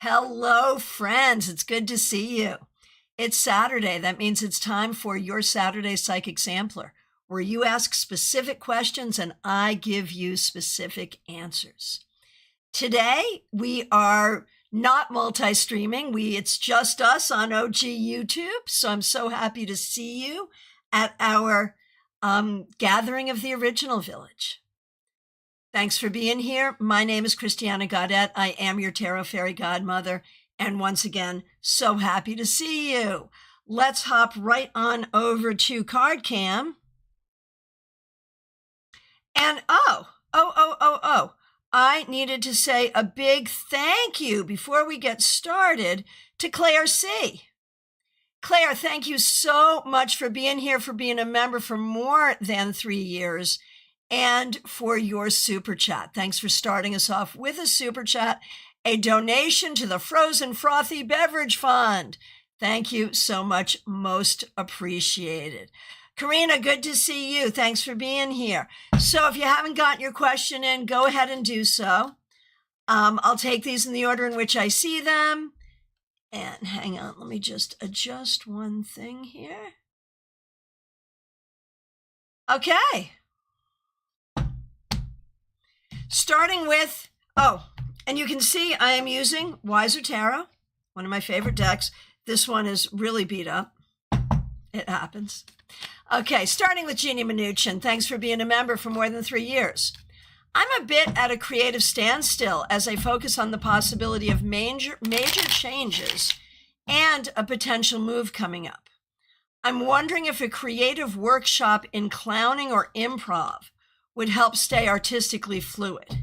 Hello, friends. It's good to see you. It's Saturday. That means it's time for your Saturday Psychic Sampler, where you ask specific questions and I give you specific answers. Today, we are not multi-streaming. It's just us on OG YouTube. So I'm so happy to see you at our gathering of the original village. Thanks for being here. My name is Christiana Gaudet. I am your Tarot Fairy Godmother. And once again, so happy to see you. Let's hop right on over to CardCam. And I needed to say a big thank you before we get started to Claire C. Claire, thank you so much for being here, for being a member for more than 3 years. And for your super chat. Thanks for starting us off with a super chat, a donation to the Frozen Frothy Beverage Fund. Thank you so much. Most appreciated. Karina, good to see you. Thanks for being here. So if you haven't gotten your question in, go ahead and do so. I'll take these in the order in which I see them. And hang on, let me just adjust one thing here. Okay. Starting with, and you can see I am using Wiser Tarot, one of my favorite decks. This one is really beat up. It happens. Okay, starting with Jeannie Mnuchin. Thanks for being a member for more than 3 years. I'm a bit at a creative standstill as I focus on the possibility of major changes and a potential move coming up. I'm wondering if a creative workshop in clowning or improv would help stay artistically fluid.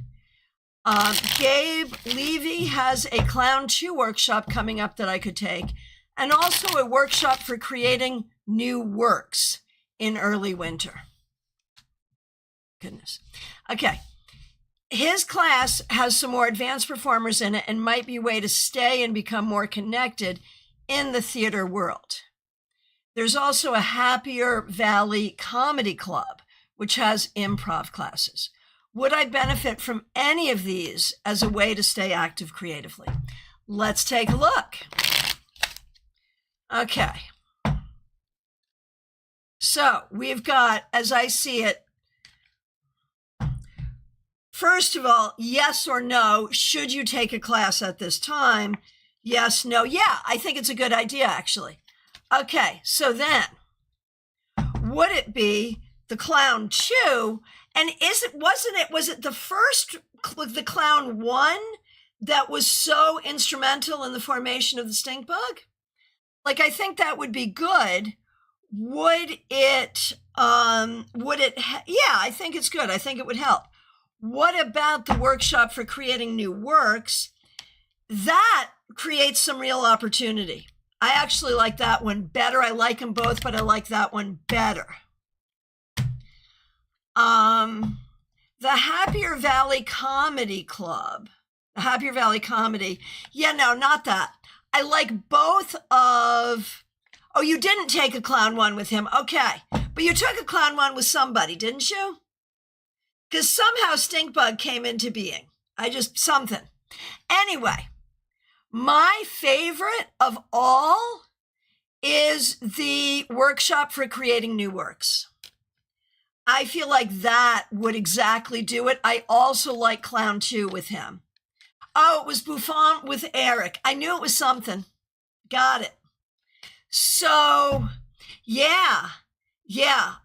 Gabe Levy has a Clown 2 workshop coming up that I could take, and also a workshop for creating new works in early winter. Goodness. Okay. His class has some more advanced performers in it and might be a way to stay and become more connected in the theater world. There's also a Happier Valley Comedy Club, which has improv classes. Would I benefit from any of these as a way to stay active creatively? Let's take a look. Okay. So we've got, as I see it, first of all, yes or no, should you take a class at this time? Yes, no, yeah, I think it's a good idea, actually. Okay, so then, would it be the Clown 2, and was it the first, the Clown 1 that was so instrumental in the formation of the stink bug? Like, I think that would be good. Yeah, I think it's good. I think it would help. What about the workshop for creating new works? That creates some real opportunity. I actually like that one better. I like them both, but I like that one better. The Happier Valley Comedy Club, the Happier Valley Comedy. Yeah, no, not that. I like both of, you didn't take a Clown 1 with him. Okay. But you took a Clown 1 with somebody, didn't you? Because somehow Stinkbug came into being. Something. Anyway, my favorite of all is the workshop for creating new works. I feel like that would exactly do it. I also like Clown 2 with him. Oh, it was Buffon with Eric. I knew it was something. Got it. So, yeah.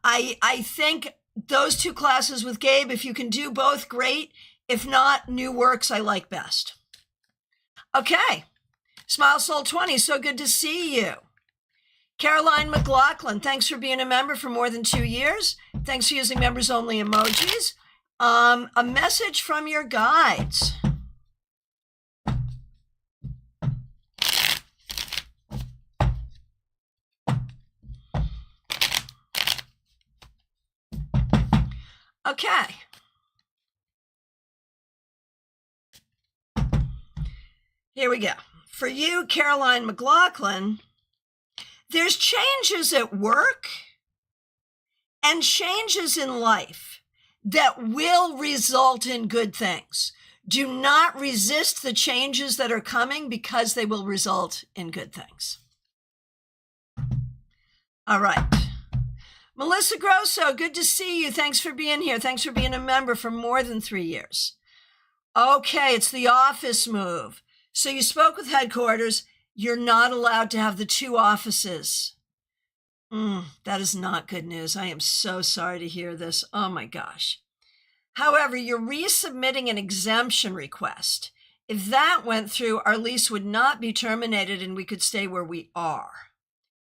I think those 2 classes with Gabe, if you can do both, great. If not, new works I like best. Okay. Smile Soul 20, so good to see you. Caroline McLaughlin, thanks for being a member for more than 2 years. Thanks for using members only emojis. A message from your guides. Okay. Here we go. For you, Caroline McLaughlin, there's changes at work and changes in life that will result in good things. Do not resist the changes that are coming because they will result in good things. All right. Melissa Grosso, good to see you. Thanks for being here. Thanks for being a member for more than 3 years. Okay, it's the office move. So you spoke with headquarters. You're not allowed to have the 2 offices. That is not good news. I am so sorry to hear this. Oh my gosh. However, you're resubmitting an exemption request. If that went through, our lease would not be terminated and we could stay where we are.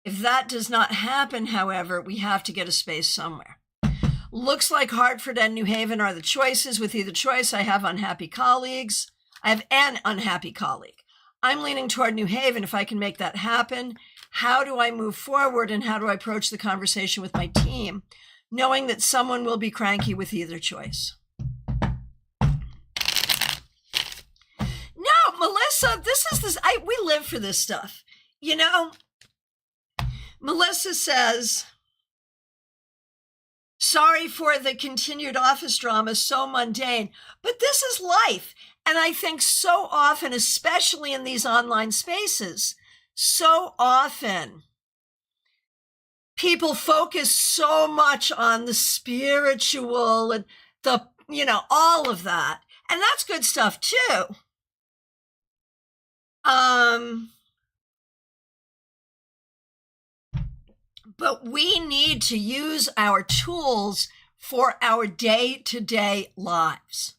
If that does not happen, however, we have to get a space somewhere. Looks like Hartford and New Haven are the choices. With either choice, I have unhappy colleagues. I have an unhappy colleague. I'm leaning toward New Haven if I can make that happen. How do I move forward and how do I approach the conversation with my team, knowing that someone will be cranky with either choice? No, Melissa, we live for this stuff. You know, Melissa says, sorry for the continued office drama, so mundane, but this is life. And I think so often, especially in these online spaces, so often people focus so much on the spiritual and all of that. And that's good stuff too. But we need to use our tools for our day-to-day lives.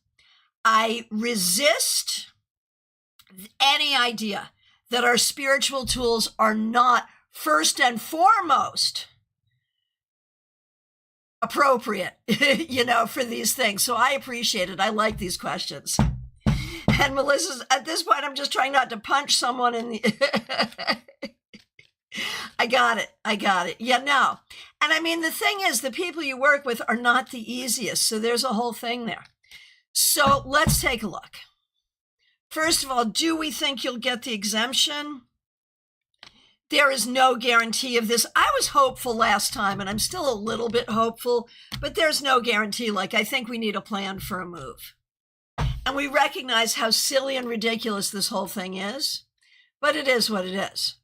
I resist any idea that our spiritual tools are not first and foremost appropriate, for these things. So I appreciate it. I like these questions. And Melissa's, at this point, I'm just trying not to punch someone in the... I got it. Yeah, no. And I mean, the thing is, the people you work with are not the easiest. So there's a whole thing there. So let's take a look. First of all, do we think you'll get the exemption? There is no guarantee of this. I was hopeful last time, and I'm still a little bit hopeful, but there's no guarantee. Like, I think we need a plan for a move. And we recognize how silly and ridiculous this whole thing is, but it is what it is.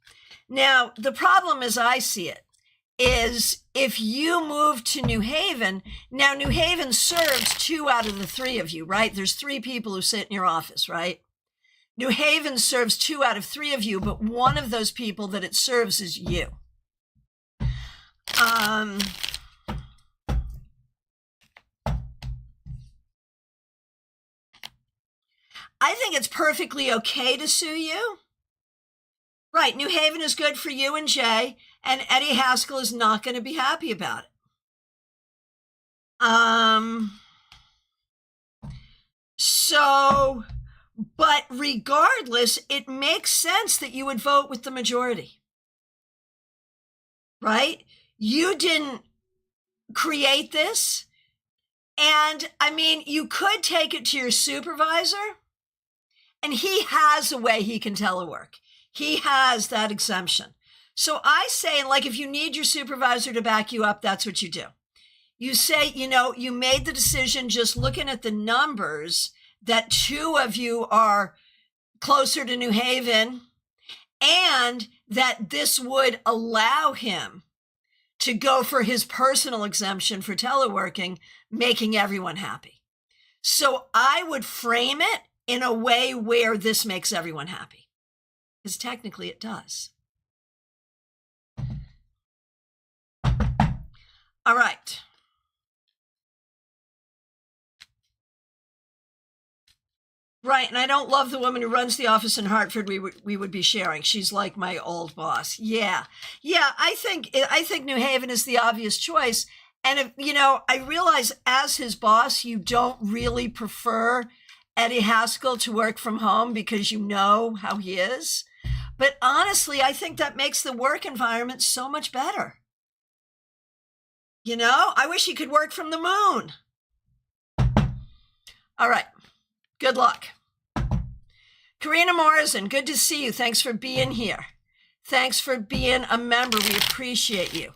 Now, the problem as I see it is if you move to New Haven, now New Haven serves 2 out of the 3 of you, right? There's 3 people who sit in your office, right? New Haven serves 2 out of 3 of you, but one of those people that it serves is you. I think it's perfectly okay to sue you. Right, New Haven is good for you and Jay, and Eddie Haskell is not going to be happy about it. But regardless, it makes sense that you would vote with the majority, right? You didn't create this. And I mean, you could take it to your supervisor, and he has a way he can telework. He has that exemption. So I say, like, if you need your supervisor to back you up, that's what you do. You say, you made the decision just looking at the numbers that 2 of you are closer to New Haven and that this would allow him to go for his personal exemption for teleworking, making everyone happy. So I would frame it in a way where this makes everyone happy, because technically it does. All right. Right, and I don't love the woman who runs the office in Hartford we would be sharing. She's like my old boss. Yeah, I think New Haven is the obvious choice. And if, I realize as his boss, you don't really prefer Eddie Haskell to work from home because you know how he is. But honestly, I think that makes the work environment so much better. I wish he could work from the moon. All right. Good luck. Karina Morrison, good to see you. Thanks for being here. Thanks for being a member. We appreciate you.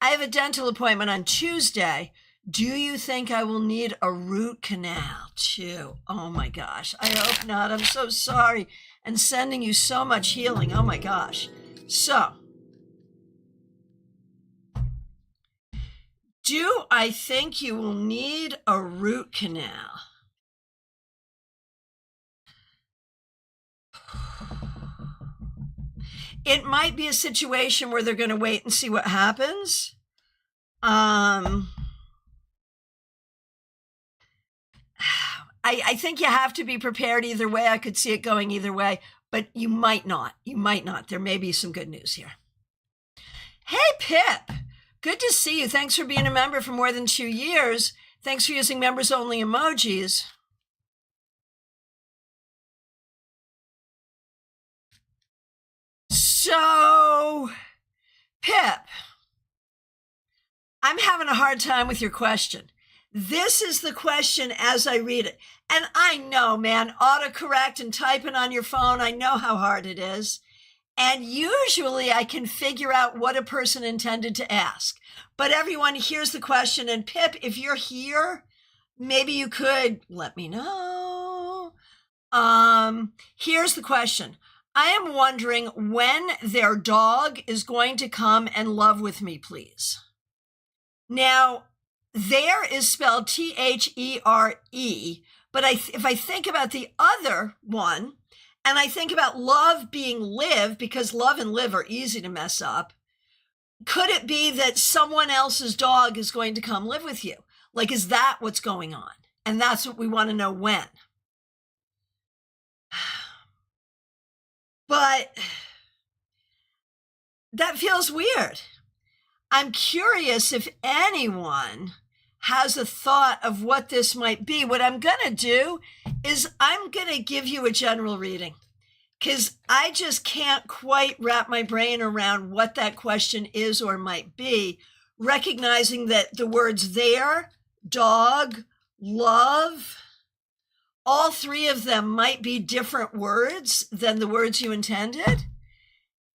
I have a dental appointment on Tuesday. Do you think I will need a root canal too? Oh my gosh. I hope not. I'm so sorry. And sending you so much healing. Oh my gosh. So, do I think you will need a root canal? It might be a situation where they're going to wait and see what happens. I think you have to be prepared either way. I could see it going either way, but you might not. You might not. There may be some good news here. Hey, Pip. Good to see you. Thanks for being a member for more than 2 years. Thanks for using members-only emojis. So, Pip, I'm having a hard time with your question. This is the question as I read it. And I know, man, autocorrect and typing on your phone, I know how hard it is. And usually I can figure out what a person intended to ask. But everyone, here's the question. And Pip, if you're here, maybe you could let me know. Here's the question. I am wondering when their dog is going to come and love with me, please. Now, there is spelled T-H-E-R-E, but if I think about the other one, and I think about love being live, because love and live are easy to mess up, could it be that someone else's dog is going to come live with you? Like, is that what's going on? And that's what we want to know when. But that feels weird. I'm curious if anyone has a thought of what this might be. What I'm going to do is I'm going to give you a general reading because I just can't quite wrap my brain around what that question is or might be, recognizing that the words there, dog, love, all three of them might be different words than the words you intended.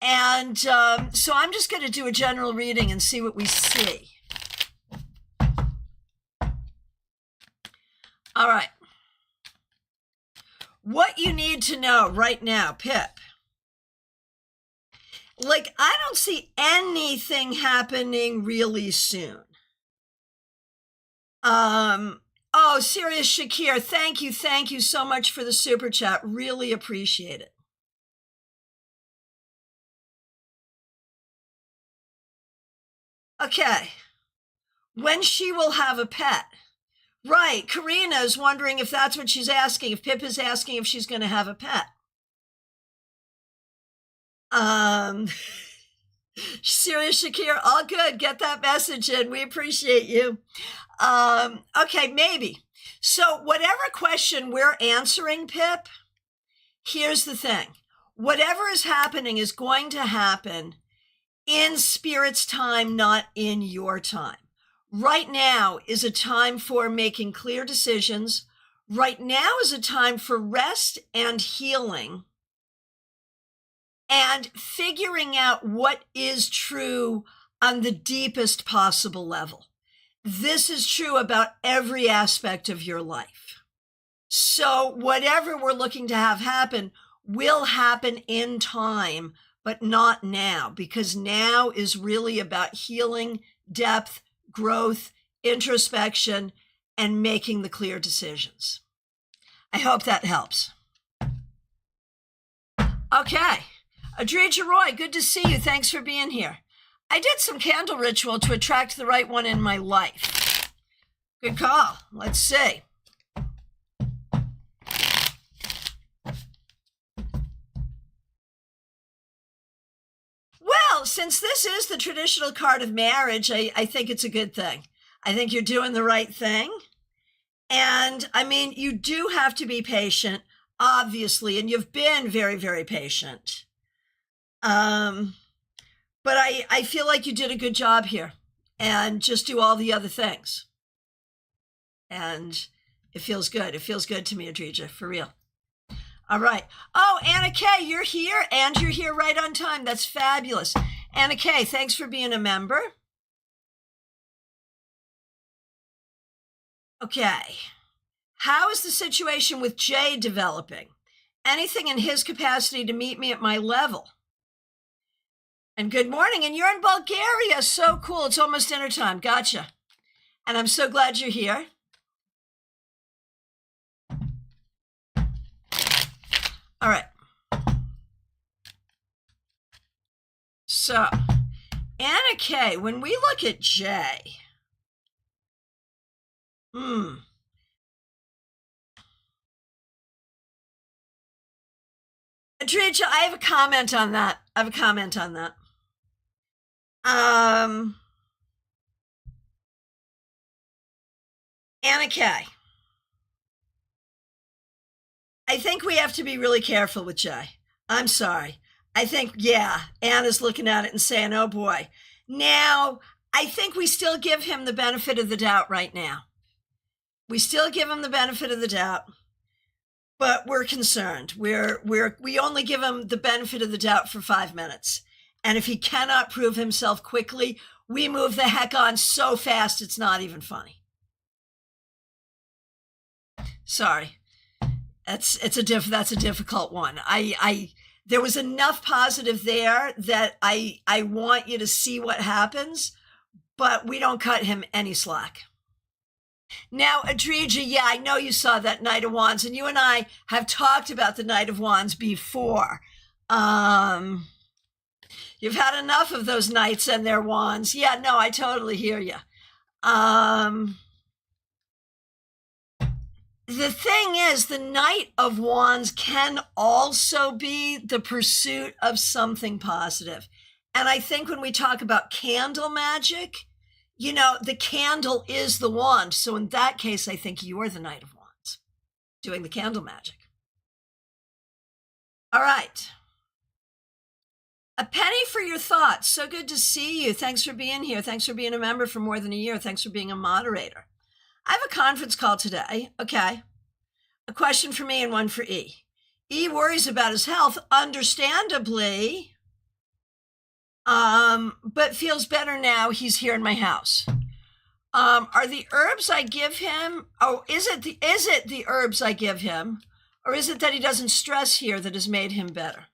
And so I'm just going to do a general reading and see what we see. All right. What you need to know right now, Pip. Like, I don't see anything happening really soon. Oh, serious Shakir, thank you so much for the super chat. Really appreciate it. Okay. When she will have a pet. Right. Karina is wondering if that's what she's asking, if Pip is asking if she's going to have a pet. Serious Shakir, all good. Get that message in. We appreciate you. Okay, maybe. So whatever question we're answering, Pip, here's the thing. Whatever is happening is going to happen in Spirit's time, not in your time. Right now is a time for making clear decisions. Right now is a time for rest and healing and figuring out what is true on the deepest possible level. This is true about every aspect of your life. So whatever we're looking to have happen will happen in time, but not now, because now is really about healing, depth, growth, introspection, and making the clear decisions. I hope that helps. Okay. Adrija Roy, good to see you. Thanks for being here. I did some candle ritual to attract the right one in my life. Good call. Let's see. Well, since this is the traditional card of marriage, I think it's a good thing. I think you're doing the right thing. And I mean, you do have to be patient, obviously, and you've been very, very patient. But I feel like you did a good job here, and just do all the other things. And it feels good. It feels good to me, Adrija, for real. All right. Oh, Anna Kay, you're here, and you're here right on time. That's fabulous. Anna Kay, thanks for being a member. Okay. How is the situation with Jay developing? Anything in his capacity to meet me at my level? And good morning. And you're in Bulgaria. So cool. It's almost dinner time. Gotcha. And I'm so glad you're here. All right. So, Anna K, when we look at Jay, Adrija, I have a comment on that. Anna K, I think we have to be really careful with Jay. I'm sorry. I think, yeah, Anna's looking at it and saying, oh boy. Now, I think we still give him the benefit of the doubt right now. We still give him the benefit of the doubt, but we're concerned. We only give him the benefit of the doubt for 5 minutes. And if he cannot prove himself quickly, we move the heck on so fast it's not even funny. Sorry. That's a difficult one. There was enough positive there that I want you to see what happens, but we don't cut him any slack. Now, Adrija, yeah, I know you saw that Knight of Wands, and you and I have talked about the Knight of Wands before. You've had enough of those knights and their wands. Yeah, no, I totally hear you. The thing is, the Knight of Wands can also be the pursuit of something positive. And I think when we talk about candle magic, you know, the candle is the wand. So in that case, I think you're the Knight of Wands doing the candle magic. All right. A penny for your thoughts. So good to see you. Thanks for being here. Thanks for being a member for more than a year. Thanks for being a moderator. I have a conference call today. Okay. A question for me and one for E. E worries about his health, understandably, but feels better now he's here in my house. Are the herbs I give him, is it the herbs I give him, or is it that he doesn't stress here that has made him better?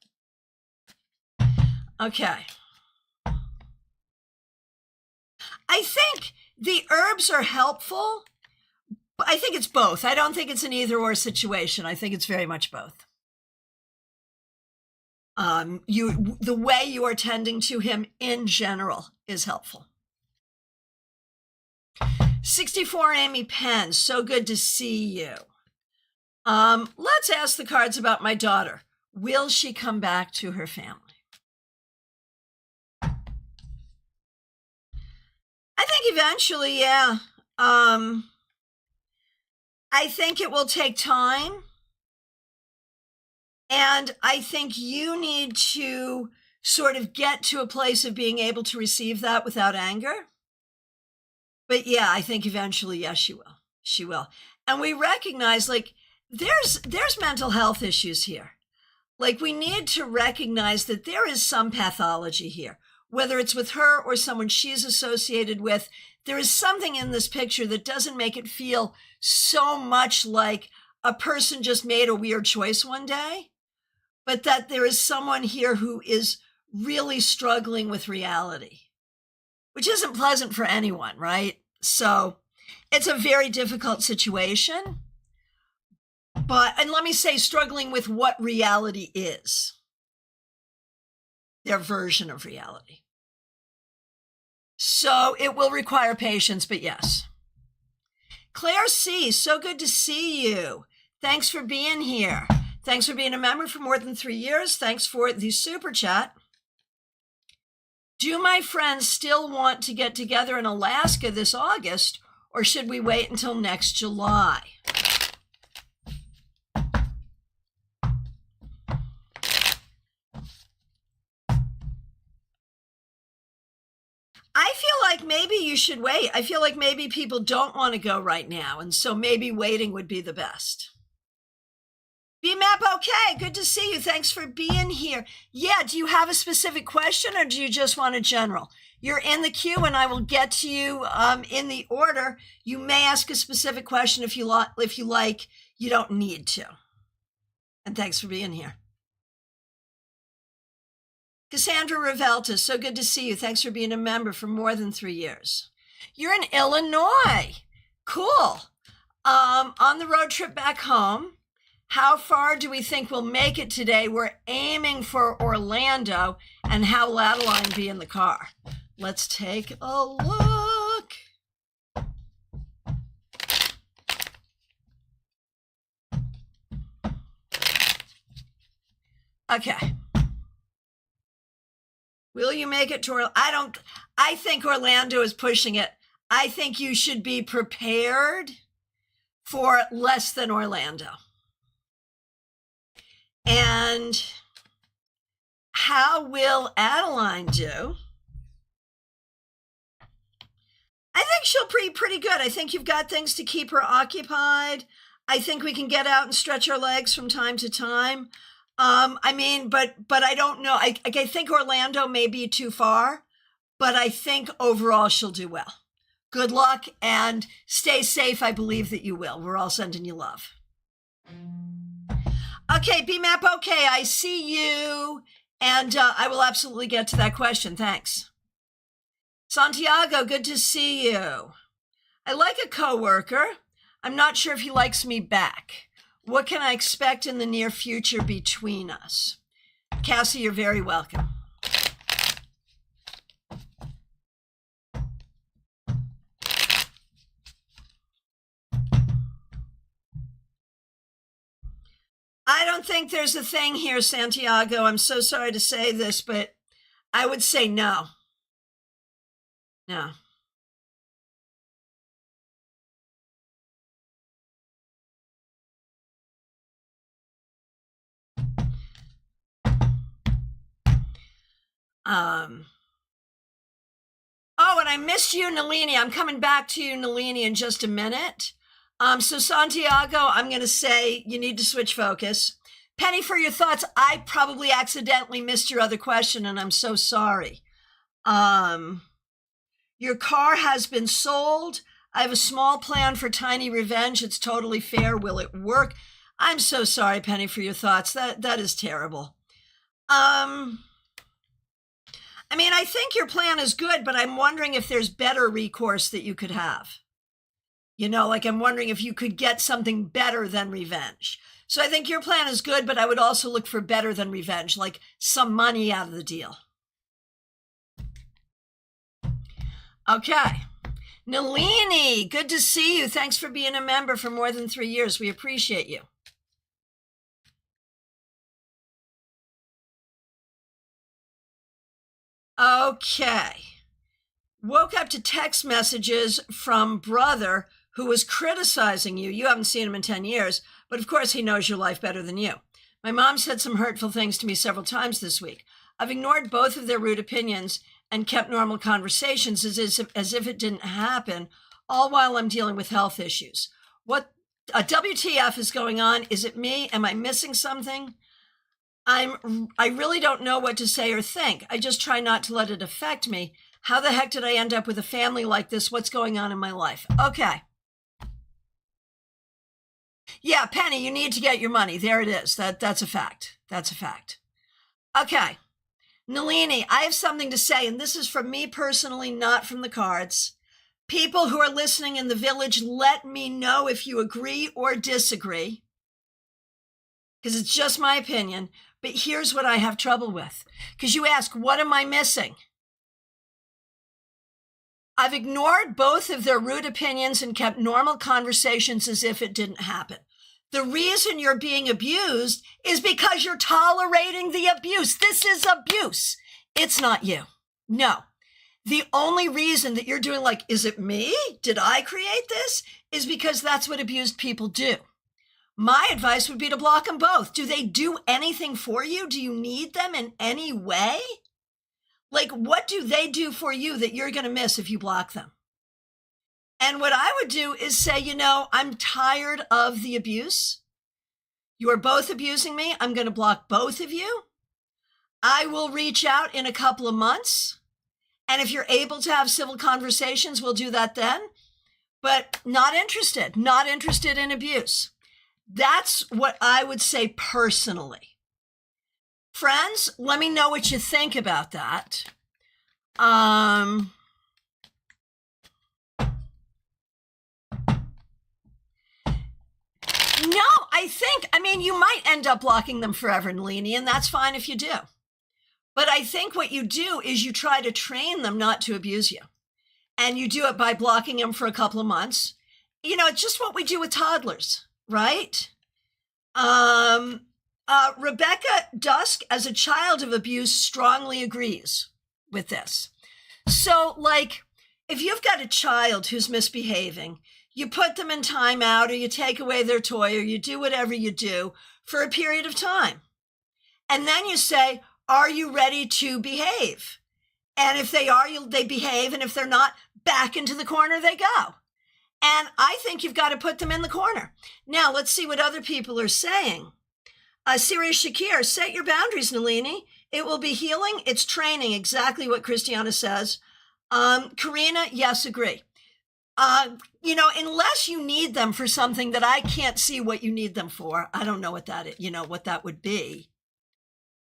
Okay. I think the herbs are helpful. I think it's both. I don't think it's an either or situation. I think it's very much both. The way you are tending to him in general is helpful. 64 Amy Penn, so good to see you. Let's ask the cards about my daughter. Will she come back to her family? I think eventually, yeah. I think it will take time. And I think you need to sort of get to a place of being able to receive that without anger. But yeah, I think eventually, yes, she will. She will. And we recognize, like, there's mental health issues here. Like, we need to recognize that there is some pathology here, whether it's with her or someone she's associated with. There is something in this picture that doesn't make it feel so much like a person just made a weird choice one day, but that there is someone here who is really struggling with reality, which isn't pleasant for anyone, right? So it's a very difficult situation. And let me say, struggling with what reality is, their version of reality. So it will require patience, but yes. Claire C., so good to see you. Thanks for being here. Thanks for being a member for more than 3 years. Thanks for the super chat. Do my friends still want to get together in Alaska this August, or should we wait until next July? I feel like maybe you should wait. I feel like maybe people don't want to go right now, and so maybe waiting would be the best. BMAP, okay, good to see you. Thanks for being here. Yeah, do you have a specific question or do you just want a general? You're in the queue and I will get to you in the order. You may ask a specific question if you like. You don't need to. And thanks for being here. Cassandra Revelta, so good to see you. Thanks for being a member for more than 3 years. You're in Illinois. Cool. On the road trip back home, how far do we think we'll make it today? We're aiming for Orlando, and how will Adeline be in the car? Let's take a look. Okay. Will you make it to Orlando? I think Orlando is pushing it. I think you should be prepared for less than Orlando. And how will Adeline do? I think she'll be pretty good. I think you've got things to keep her occupied. I think we can get out and stretch our legs from time to time. But I don't know. I think Orlando may be too far, but I think overall she'll do well. Good luck and stay safe. I believe that you will. We're all sending you love. Okay, BMAP, okay, I see you. And I will absolutely get to that question. Thanks. Santiago, good to see you. I like a coworker. I'm not sure if he likes me back. What can I expect in the near future between us? Cassie, you're very welcome. I don't think there's a thing here, Santiago. I'm so sorry to say this, but I would say no. No. Oh, and I missed you, Nalini. I'm coming back to you, Nalini, in just a minute. So Santiago, I'm going to say you need to switch focus. Penny, for your thoughts, I probably accidentally missed your other question, and I'm so sorry. Your car has been sold. I have a small plan for tiny revenge. It's totally fair. Will it work? I'm so sorry, Penny, for your thoughts. That is terrible. I think your plan is good, but I'm wondering if there's better recourse that you could have. I'm wondering if you could get something better than revenge. So I think your plan is good, but I would also look for better than revenge, like some money out of the deal. Okay. Nalini, good to see you. Thanks for being a member for more than 3 years. We appreciate you. Okay. Woke up to text messages from brother who was criticizing you. You haven't seen him in 10 years, but of course he knows your life better than you. My mom said some hurtful things to me several times this week. I've ignored both of their rude opinions and kept normal conversations as if it didn't happen, all while I'm dealing with health issues. What WTF is going on? Is it me? Am I missing something? I really don't know what to say or think. I just try not to let it affect me. How the heck did I end up with a family like this? What's going on in my life? Okay. Yeah, Penny, you need to get your money. There it is. That's a fact. That's a fact. Okay. Nalini, I have something to say, and this is from me personally, not from the cards. People who are listening in the village, let me know if you agree or disagree, because it's just my opinion. But here's what I have trouble with. Because you ask, what am I missing? I've ignored both of their rude opinions and kept normal conversations as if it didn't happen. The reason you're being abused is because you're tolerating the abuse. This is abuse. It's not you. No. The only reason that you're doing is it me? Did I create this? Is because that's what abused people do. My advice would be to block them both. Do they do anything for you? Do you need them in any way? What do they do for you that you're going to miss if you block them? And what I would do is say, I'm tired of the abuse. You are both abusing me. I'm going to block both of you. I will reach out in a couple of months. And if you're able to have civil conversations, we'll do that then. But not interested in abuse. That's what I would say personally. Friends, let me know what you think about that. No, I mean, you might end up blocking them forever, Nalini, and that's fine if you do. But I think what you do is you try to train them not to abuse you. And you do it by blocking them for a couple of months. You know, it's just what we do with toddlers, right? Rebecca Dusk, as a child of abuse, strongly agrees with this. So, like, if you've got a child who's misbehaving, you put them in timeout, or you take away their toy, or you do whatever you do for a period of time. And then you say, are you ready to behave? And if they are, they behave. And if they're not, back into the corner they go. And I think you've got to put them in the corner. Now, let's see what other people are saying. Sirius Shakir, set your boundaries, Nalini. It will be healing. It's training, exactly what Christiana says. Karina, yes, agree. You know, unless you need them for something that I can't see what you need them for. I don't know what that is, what that would be.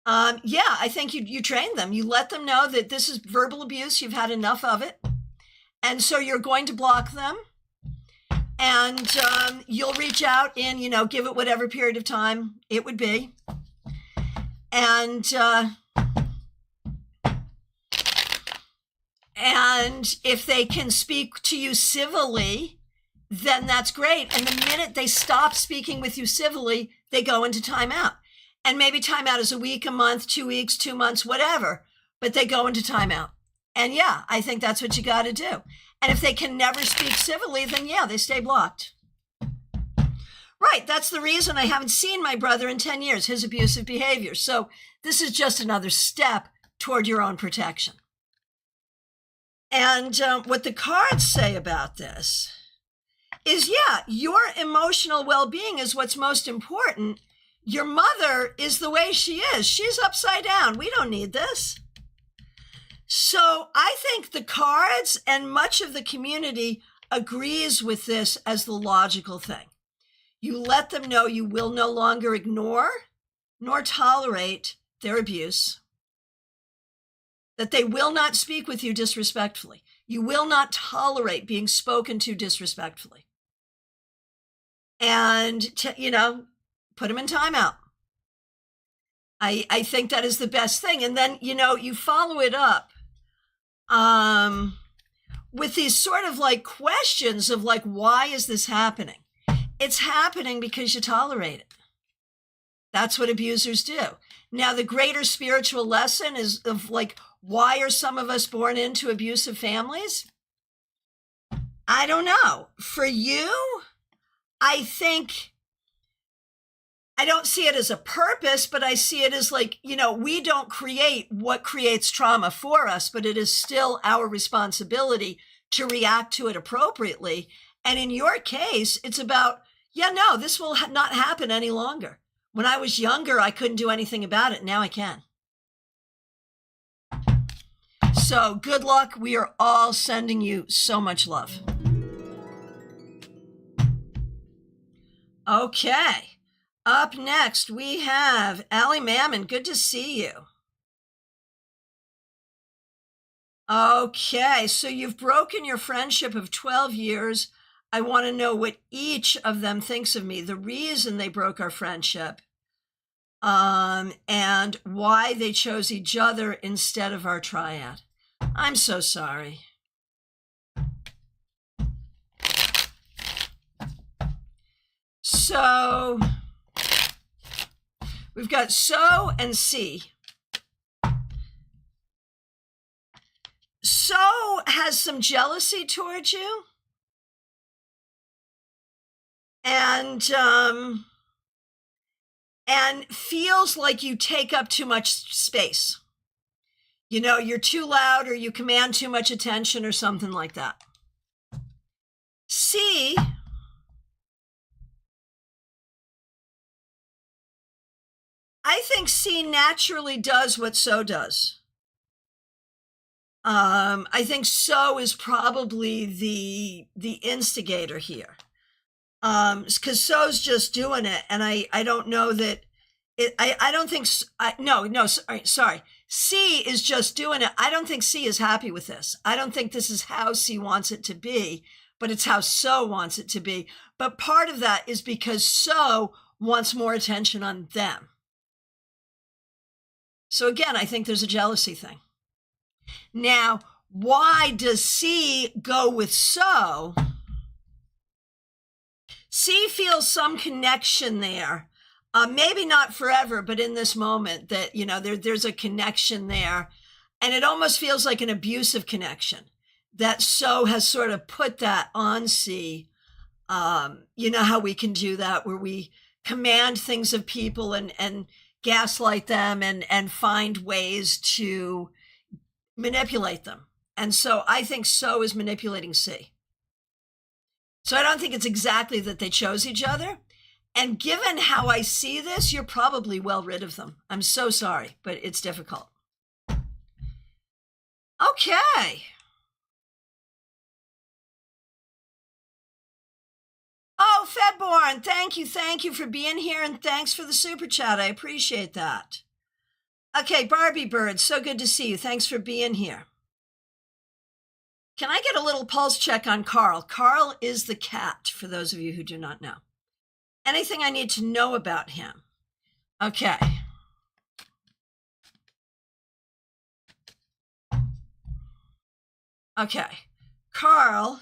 Yeah, I think you train them. You let them know that this is verbal abuse. You've had enough of it. And so you're going to block them. And you'll reach out and, give it whatever period of time it would be. And if they can speak to you civilly, then that's great. And the minute they stop speaking with you civilly, they go into timeout. And maybe timeout is a week, a month, 2 weeks, 2 months, whatever. But they go into timeout. And yeah, I think that's what you got to do. And if they can never speak civilly, then yeah, they stay blocked. Right, that's the reason I haven't seen my brother in 10 years, his abusive behavior. So this is just another step toward your own protection. And what the cards say about this is, yeah, your emotional well-being is what's most important. Your mother is the way she is. She's upside down. We don't need this. So I think the cards and much of the community agrees with this as the logical thing. You let them know you will no longer ignore nor tolerate their abuse, that they will not speak with you disrespectfully. You will not tolerate being spoken to disrespectfully. And, put them in timeout. I think that is the best thing. And then, you follow it up with these sort of like questions of like, why is this happening? It's happening because you tolerate it. That's what abusers do. Now, the greater spiritual lesson is of like, why are some of us born into abusive families? I don't know. For you, I think, I don't see it as a purpose, but I see it as like, we don't create what creates trauma for us, but it is still our responsibility to react to it appropriately. And in your case, it's about, this will not happen any longer. When I was younger, I couldn't do anything about it. Now I can. So good luck. We are all sending you so much love. Okay. Up next, we have Allie Mammon. Good to see you. Okay, so you've broken your friendship of 12 years. I want to know what each of them thinks of me, the reason they broke our friendship, and why they chose each other instead of our triad. I'm so sorry. So we've got So and C. So has some jealousy towards you. And feels like you take up too much space. You're too loud, or you command too much attention, or something like that. C I think C naturally does what So does. I think So is probably the instigator here. Because So's just doing it, and I don't know that it. I don't think. No. Sorry. C is just doing it. I don't think C is happy with this. I don't think this is how C wants it to be, but it's how So wants it to be. But part of that is because So wants more attention on them. So again, I think there's a jealousy thing. Now, why does C go with So? C feels some connection there. Maybe not forever, but in this moment that, there's a connection there. And it almost feels like an abusive connection that So has sort of put that on C. You know how we can do that, where we command things of people and gaslight them and find ways to manipulate them. And so I think So is manipulating C. So I don't think it's exactly that they chose each other. And given how I see this, you're probably well rid of them. I'm so sorry, but it's difficult. Okay. Oh, Fedborn, thank you for being here, and thanks for the super chat. I appreciate that. Okay, Barbie Bird, so good to see you. Thanks for being here. Can I get a little pulse check on Carl? Carl is the cat, for those of you who do not know. Anything I need to know about him? Okay. Okay. Carl's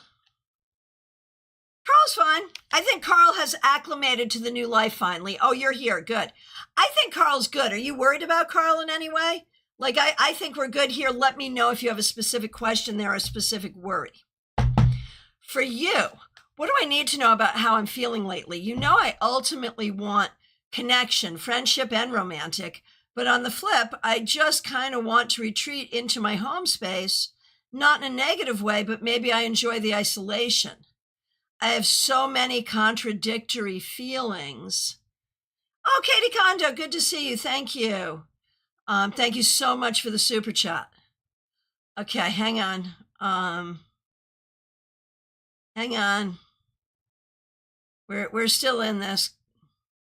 fine. I think Carl has acclimated to the new life finally. Oh, you're here. Good. I think Carl's good. Are you worried about Carl in any way? Like, I think we're good here. Let me know if you have a specific question there or a specific worry. For you, what do I need to know about how I'm feeling lately? I ultimately want connection, friendship, and romantic. But on the flip, I just kind of want to retreat into my home space, not in a negative way, but maybe I enjoy the isolation. I have so many contradictory feelings. Oh, Katie Kondo, good to see you. Thank you. Thank you so much for the super chat. Okay, hang on. Hang on. We're still in this.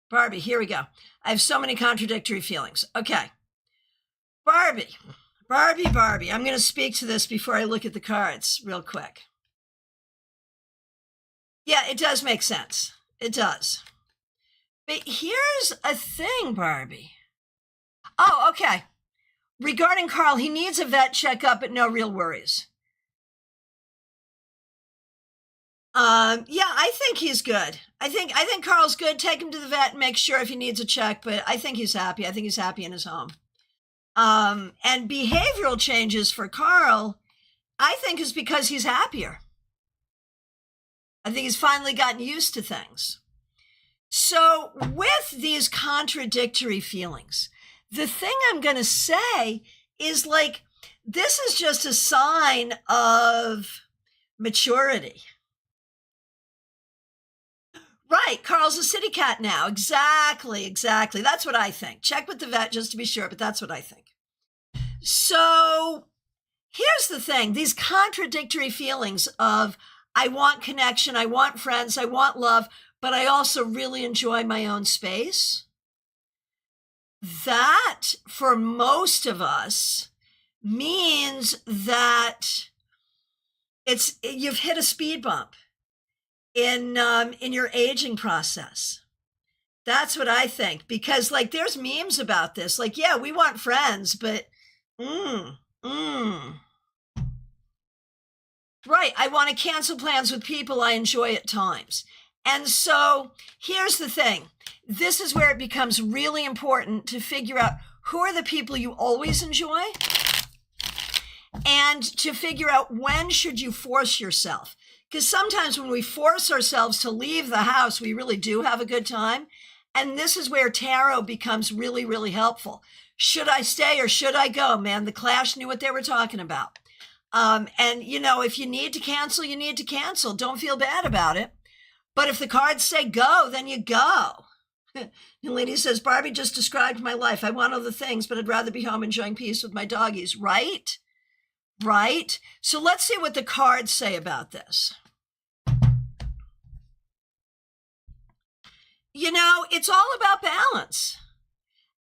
Barbie, here we go. I have so many contradictory feelings. Okay. Barbie. I'm going to speak to this before I look at the cards real quick. Yeah, it does make sense. It does. But here's a thing, Barbie. Oh, okay. Regarding Carl, he needs a vet checkup, but no real worries. Yeah, I think he's good. I think Carl's good. Take him to the vet and make sure if he needs a check, but I think he's happy. I think he's happy in his home. And behavioral changes for Carl, I think is because he's happier. I think he's finally gotten used to things. So with these contradictory feelings, the thing I'm going to say is like, this is just a sign of maturity. Right. Carl's a city cat now. Exactly. That's what I think. Check with the vet just to be sure, but that's what I think. So here's the thing. These contradictory feelings of, I want connection, I want friends, I want love, but I also really enjoy my own space. That, for most of us, means that you've hit a speed bump in your aging process. That's what I think, because like there's memes about this. Like, yeah, we want friends, but right, I want to cancel plans with people I enjoy at times. And so here's the thing. This is where it becomes really important to figure out who are the people you always enjoy, and to figure out when should you force yourself. Because sometimes when we force ourselves to leave the house, we really do have a good time. And this is where tarot becomes really, really helpful. Should I stay or should I go? Man, the Clash knew what they were talking about. And, if you need to cancel, you need to cancel. Don't feel bad about it. But if the cards say go, then you go. Lady says, Barbie just described my life. I want other things, but I'd rather be home enjoying peace with my doggies. Right? Right? So let's see what the cards say about this. You know, it's all about balance.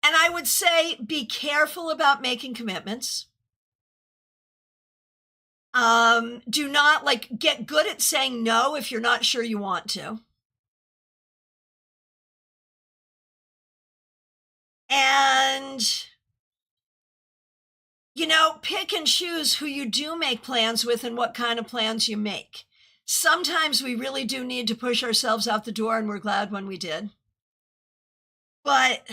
And I would say be careful about making commitments. Do not get good at saying no if you're not sure you want to. And, you know, pick and choose who you do make plans with and what kind of plans you make. Sometimes we really do need to push ourselves out the door, and we're glad when we did. But,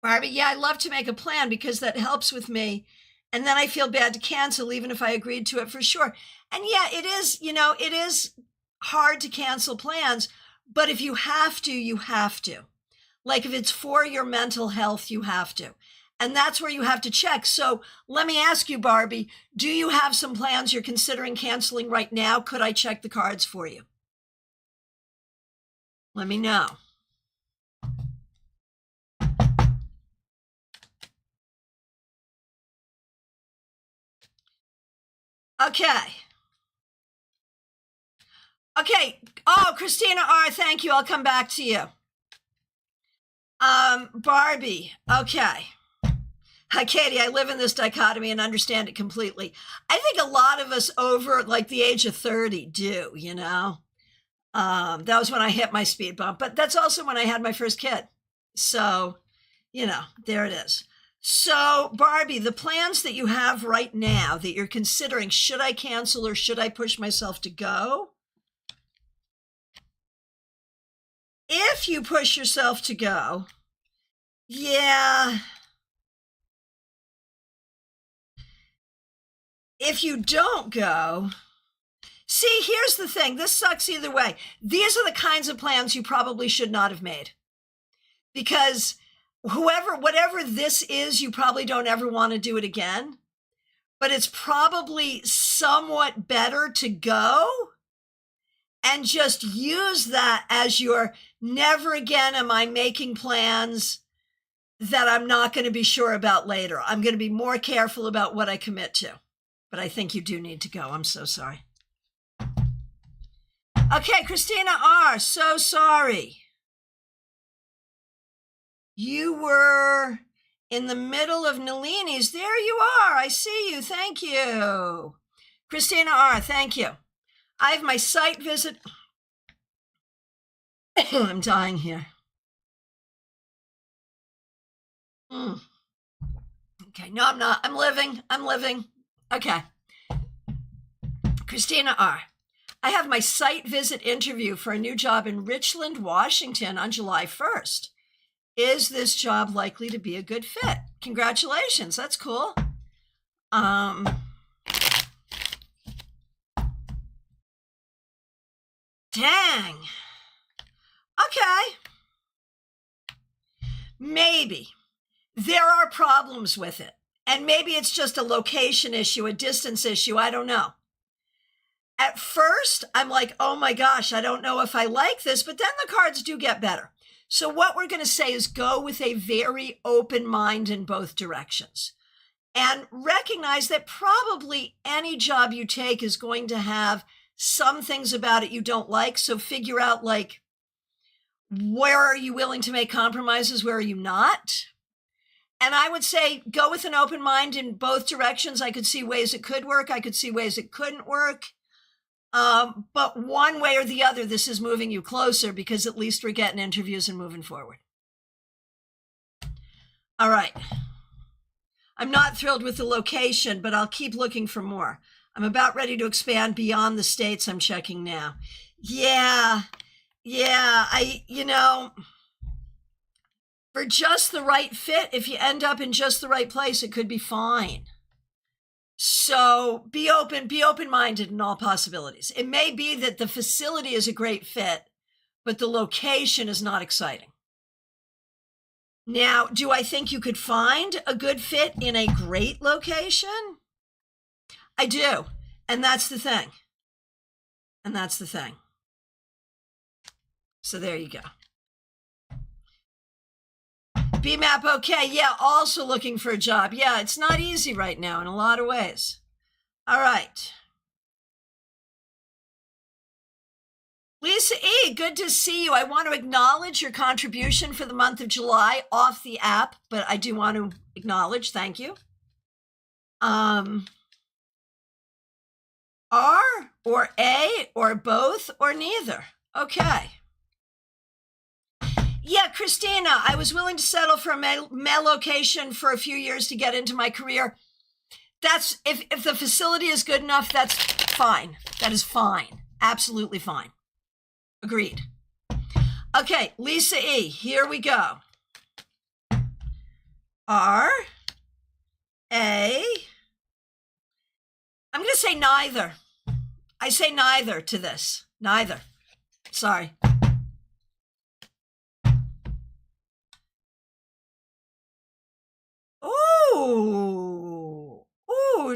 Barbie, yeah, I love to make a plan because that helps with me. And then I feel bad to cancel, even if I agreed to it for sure. And yeah, it is, you know, it is hard to cancel plans. But if you have to, you have to. Like if it's for your mental health, you have to. And that's where you have to check. So let me ask you, Barbie, do you have some plans you're considering canceling right now? Could I check the cards for you? Let me know. Okay. Okay. Oh, Christina R., thank you. I'll come back to you. Barbie. Okay. Hi, Katie, I live in this dichotomy and understand it completely. I think a lot of us over like the age of 30 do, you know. That was when I hit my speed bump, but that's also when I had my first kid. So, you know, there it is. So, Barbie, the plans that you have right now that you're considering, should I cancel or should I push myself to go? If you push yourself to go, yeah. If you don't go, see, here's the thing. This sucks either way. These are the kinds of plans you probably should not have made. Because whatever this is, you probably don't ever want to do it again. But it's probably somewhat better to go and just use that as your never again am I making plans that I'm not going to be sure about later. I'm going to be more careful about what I commit to. But I think you do need to go. I'm so sorry. Okay, Christina R., so sorry. You were in the middle of Nalini's. There you are. I see you. Thank you. Christina R., thank you. I have my site visit. I'm dying here. Okay, no, I'm not. I'm living. Okay. Christina R., I have my site visit interview for a new job in Richland, Washington on July 1st. Is this job likely to be a good fit? Congratulations. That's cool. Dang. Okay. Maybe. There are problems with it. And maybe it's just a location issue, a distance issue. I don't know. At first, I'm like, oh my gosh, I don't know if I like this. But then the cards do get better. So what we're going to say is go with a very open mind in both directions. And recognize that probably any job you take is going to have some things about it you don't like. So figure out, like, where are you willing to make compromises? Where are you not? And I would say go with an open mind in both directions. I could see ways it could work. I could see ways it couldn't work. But one way or the other, this is moving you closer because at least we're getting interviews and moving forward. All right. I'm not thrilled with the location, but I'll keep looking for more. I'm about ready to expand beyond the states. I'm checking now. Yeah. For just the right fit, if you end up in just the right place, it could be fine. So be open-minded in all possibilities. It may be that the facility is a great fit, but the location is not exciting. Now, do I think you could find a good fit in a great location? I do. And that's the thing. So there you go. BMAP, okay. Yeah, also looking for a job. Yeah, it's not easy right now in a lot of ways. All right. Lisa E., good to see you. I want to acknowledge your contribution for the month of July off the app, but I do want to acknowledge, thank you. R or A or both or neither. Okay. Yeah, Christina, I was willing to settle for a male location for a few years to get into my career. That's, if the facility is good enough, that's fine. That is fine. Absolutely fine. Agreed. Okay, Lisa E., here we go. R, A, I'm going to say neither. I say neither to this. Neither. Sorry. Ooh,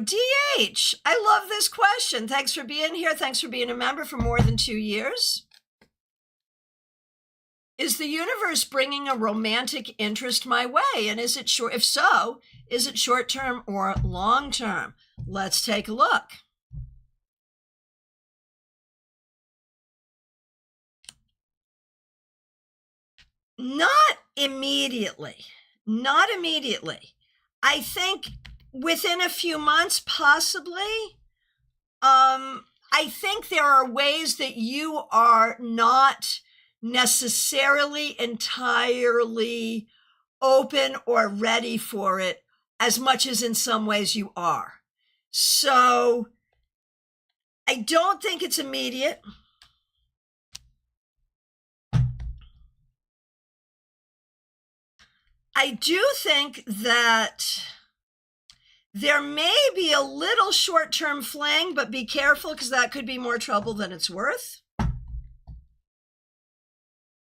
DH. I love this question. Thanks for being here. Thanks for being a member for more than 2 years. Is the universe bringing a romantic interest my way? And is it short? If so, is it short term or long term? Let's take a look. Not immediately. Not immediately. I think within a few months, possibly. I think there are ways that you are not necessarily entirely open or ready for it as much as in some ways you are. So I don't think it's immediate. I do think that there may be a little short-term fling, but be careful because that could be more trouble than it's worth.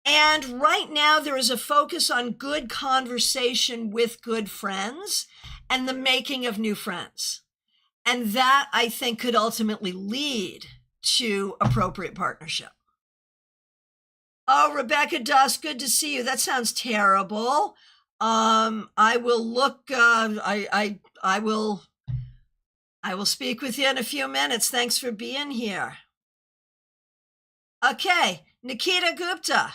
And right now there is a focus on good conversation with good friends and the making of new friends. And that, I think, could ultimately lead to appropriate partnership. Oh, Rebecca Dusk, good to see you. That sounds terrible. I will look, I will speak with you in a few minutes. Thanks for being here. Okay, Nikita Gupta.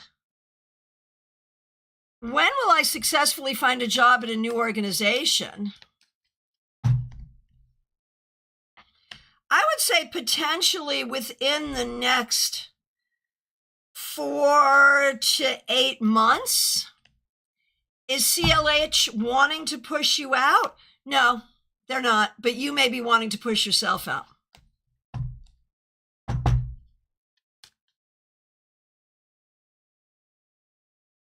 When will I successfully find a job at a new organization? I would say potentially within the next 4 to 8 months. Is CLH wanting to push you out? No, they're not, but you may be wanting to push yourself out.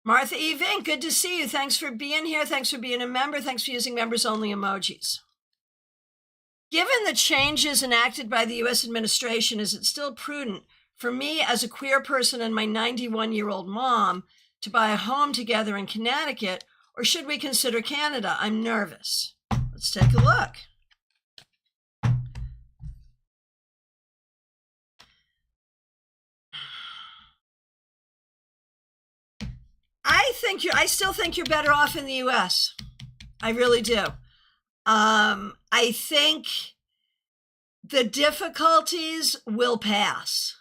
Martha E. Vink, good to see you. Thanks for being here. Thanks for being a member. Thanks for using members-only emojis. Given the changes enacted by the U.S. administration, is it still prudent for me as a queer person and my 91-year-old mom to buy a home together in Connecticut, or should we consider Canada? I'm nervous. Let's take a look. I still think you're better off in the U.S. I really do. I think the difficulties will pass.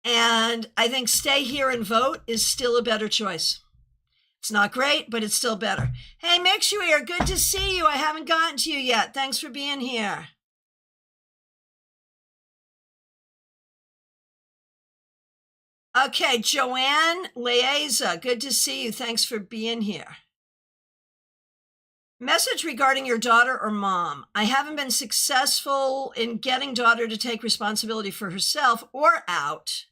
And I think stay here and vote is still a better choice. It's not great, but it's still better. Hey, Mix You Here, good to see you. I haven't gotten to you yet. Thanks for being here. Okay, Joanne Leeza, good to see you. Thanks for being here. Message regarding your daughter or mom. I haven't been successful in getting daughter to take responsibility for herself or out,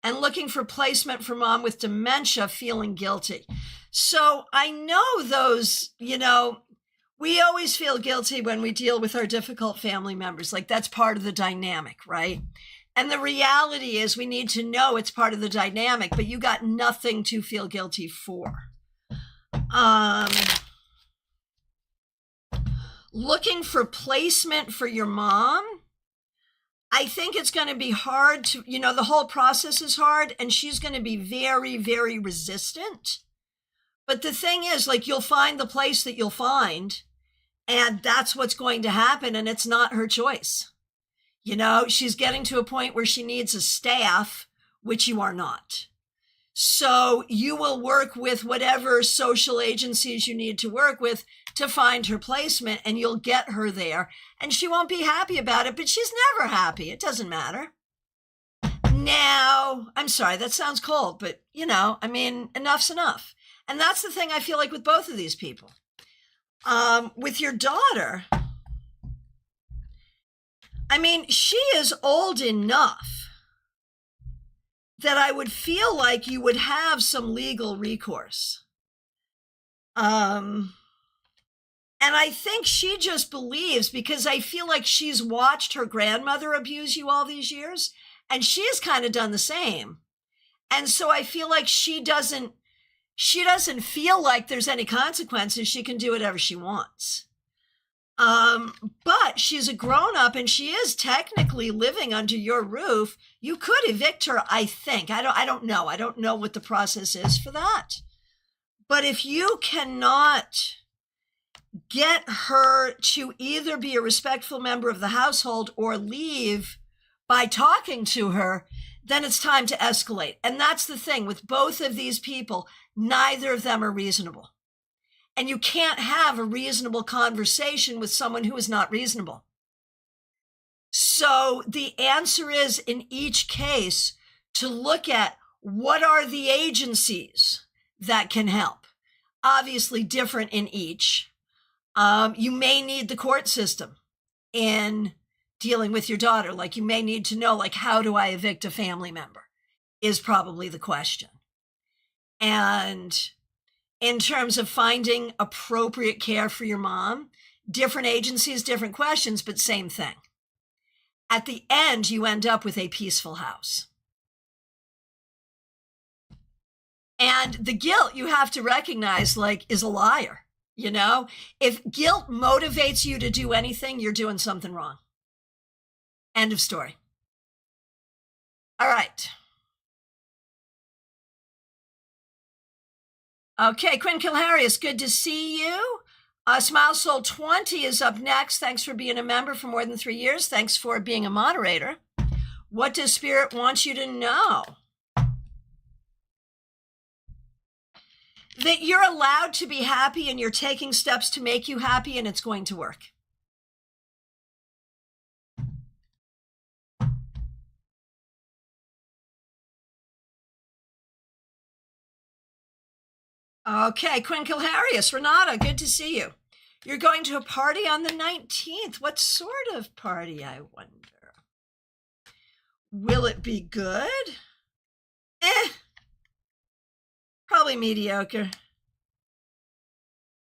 and looking for placement for mom with dementia, feeling guilty. So I know those, we always feel guilty when we deal with our difficult family members. Like that's part of the dynamic, right? And the reality is we need to know it's part of the dynamic, but you got nothing to feel guilty for. Looking for placement for your mom. I think it's going to be hard to, the whole process is hard, and she's going to be very, very resistant. But the thing is, like, you'll find the place that you'll find, and that's what's going to happen, and it's not her choice. She's getting to a point where she needs a staff, which you are not. So you will work with whatever social agencies you need to work with to find her placement, and you'll get her there. And she won't be happy about it, but she's never happy. It doesn't matter. Now, I'm sorry, that sounds cold, but enough's enough. And that's the thing I feel like with both of these people. With your daughter, she is old enough that I would feel like you would have some legal recourse. And I think she just believes, because I feel like she's watched her grandmother abuse you all these years, and she's kind of done the same. And so I feel like she doesn't feel like there's any consequences. She can do whatever she wants. But she's a grown-up, and she is technically living under your roof. You could evict her, I think. I don't know. I don't know what the process is for that. But if you cannot get her to either be a respectful member of the household or leave by talking to her, then it's time to escalate. And that's the thing with both of these people. Neither of them are reasonable. And you can't have a reasonable conversation with someone who is not reasonable. So the answer is, in each case, to look at what are the agencies that can help. Obviously different in each. You may need the court system in dealing with your daughter. Like, you may need to know, like, how do I evict a family member is probably the question. And in terms of finding appropriate care for your mom, different agencies, different questions, but same thing. At the end, you end up with a peaceful house. And the guilt, you have to recognize, like, is a liar. If guilt motivates you to do anything, you're doing something wrong. End of story. All right. Okay, Quinn Kilharius, good to see you. Smile Soul 20 is up next. Thanks for being a member for more than 3 years. Thanks for being a moderator. What does Spirit want you to know? That you're allowed to be happy, and you're taking steps to make you happy, and it's going to work. Okay, Quinn Kilharius, Renata, good to see you. You're going to a party on the 19th. What sort of party, I wonder? Will it be good? Probably mediocre.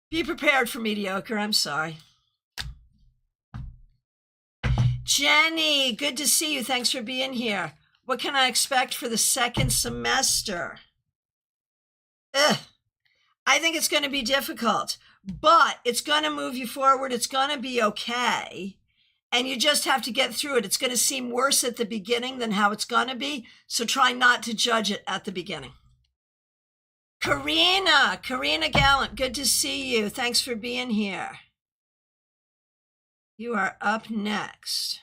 Be prepared for mediocre, I'm sorry. Jenny, good to see you. Thanks for being here. What can I expect for the second semester? I think it's going to be difficult, but it's going to move you forward. It's going to be okay. And you just have to get through it. It's going to seem worse at the beginning than how it's going to be. So try not to judge it at the beginning. Karina Gallant, good to see you. Thanks for being here. You are up next.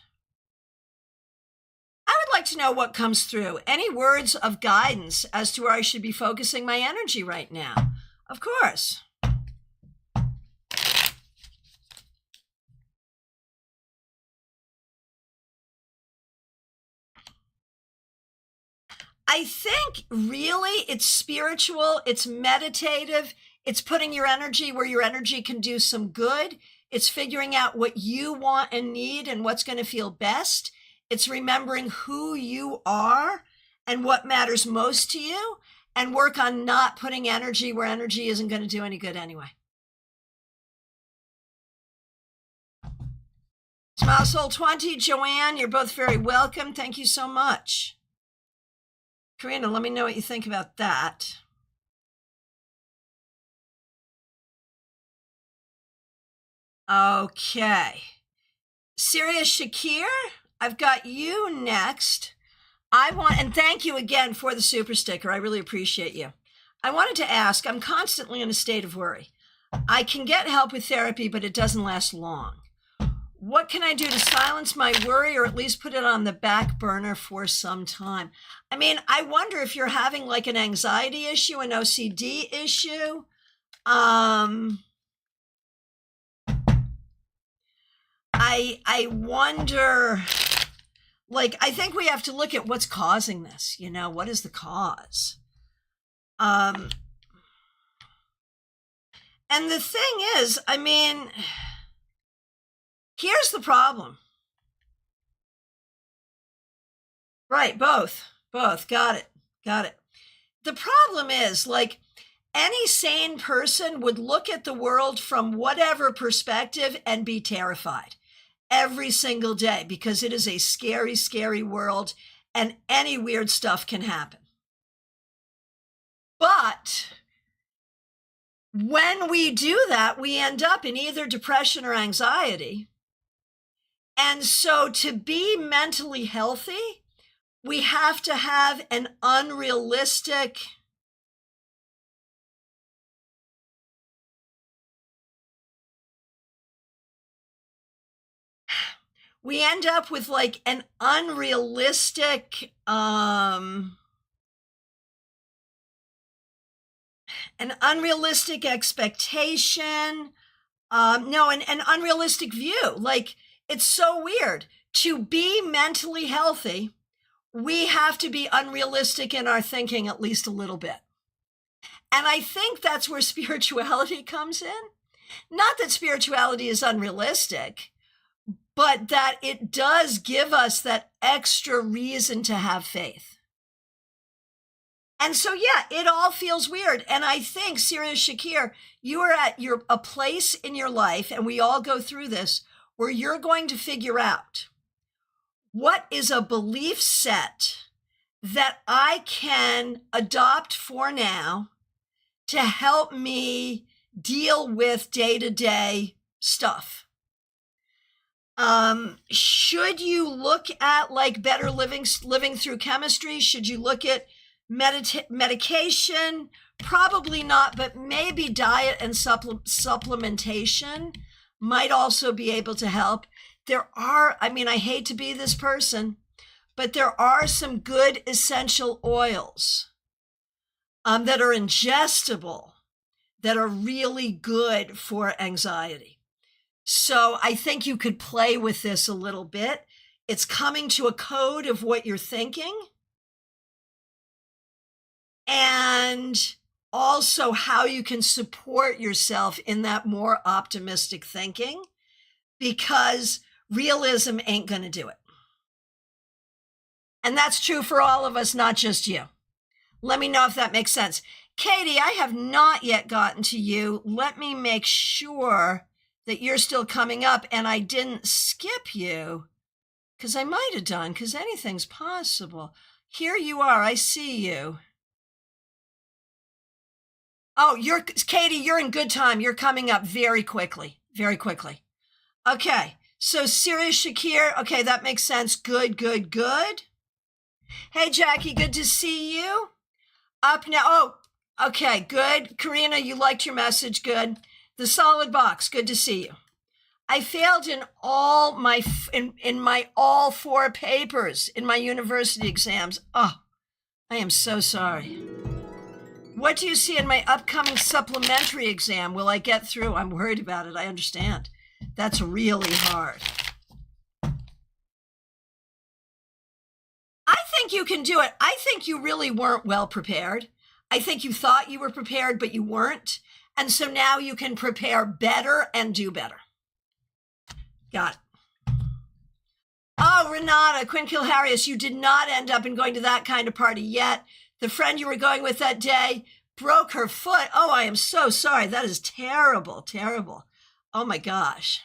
I would like to know what comes through. Any words of guidance as to where I should be focusing my energy right now? Of course. I think really it's spiritual, it's meditative, it's putting your energy where your energy can do some good. It's figuring out what you want and need and what's going to feel best. It's remembering who you are and what matters most to you, and work on not putting energy where energy isn't going to do any good anyway. Smile Soul 20, Joanne, you're both very welcome. Thank you so much. Karina, let me know what you think about that. Okay. Sirius Shakir, I've got you next. And thank you again for the super sticker. I really appreciate you. I wanted to ask, I'm constantly in a state of worry. I can get help with therapy, but it doesn't last long. What can I do to silence my worry or at least put it on the back burner for some time? I mean, I wonder if you're having like an anxiety issue, an OCD issue. I wonder, like, I think we have to look at what's causing this, you know, what is the cause? And the thing is, I mean, here's the problem. Right, both, got it. The problem is, like, any sane person would look at the world from whatever perspective and be terrified every single day because it is a scary, scary world and any weird stuff can happen. But when we do that, we end up in either depression or anxiety. And so to be mentally healthy, we have to have an unrealistic we end up with like an unrealistic expectation, an unrealistic view. Like, it's so weird. To be mentally healthy, we have to be unrealistic in our thinking at least a little bit. And I think that's where spirituality comes in. Not that spirituality is unrealistic, but that it does give us that extra reason to have faith. And so, yeah, it all feels weird. And I think, Sirius Shakir, you are at a place in your life, and we all go through this, where you're going to figure out what is a belief set that I can adopt for now to help me deal with day-to-day stuff. Should you look at like better living through chemistry? Should you look at medication? Probably not, but maybe diet and supplementation might also be able to help. I hate to be this person, but there are some good essential oils that are ingestible that are really good for anxiety. So I think you could play with this a little bit. It's coming to a code of what you're thinking. And also how you can support yourself in that more optimistic thinking, because realism ain't going to do it. And that's true for all of us, not just you. Let me know if that makes sense. Katie, I have not yet gotten to you. Let me make sure that you're still coming up and I didn't skip you, because I might have done, because anything's possible. Here you are. I see you. Oh, Katie, you're in good time. You're coming up very quickly, very quickly. Okay, so Sirius Shakir. Okay, that makes sense. Good. Hey, Jackie, good to see you. Up now. Oh, okay, good. Karina, you liked your message. Good. The solid box. Good to see you. I failed in all my all 4 papers in my university exams. Oh, I am so sorry. What do you see in my upcoming supplementary exam? Will I get through? I'm worried about it. I understand. That's really hard. I think you can do it. I think you really weren't well prepared. I think you thought you were prepared, but you weren't. And so now you can prepare better and do better. Got it. Oh, Renata, Quinn Kilharius, you did not end up in going to that kind of party yet. The friend you were going with that day broke her foot. Oh, I am so sorry. That is terrible, terrible. Oh, my gosh.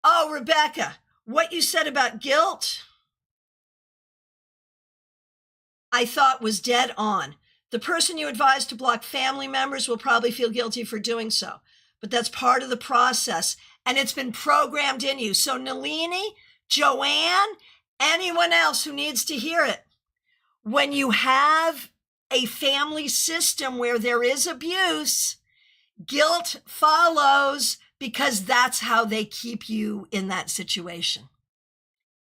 Oh, Rebecca, what you said about guilt, I thought was dead on. The person you advised to block family members will probably feel guilty for doing so, but that's part of the process, and it's been programmed in you. So, Nalini, Joanne, anyone else who needs to hear it. When you have a family system where there is abuse, guilt follows because that's how they keep you in that situation.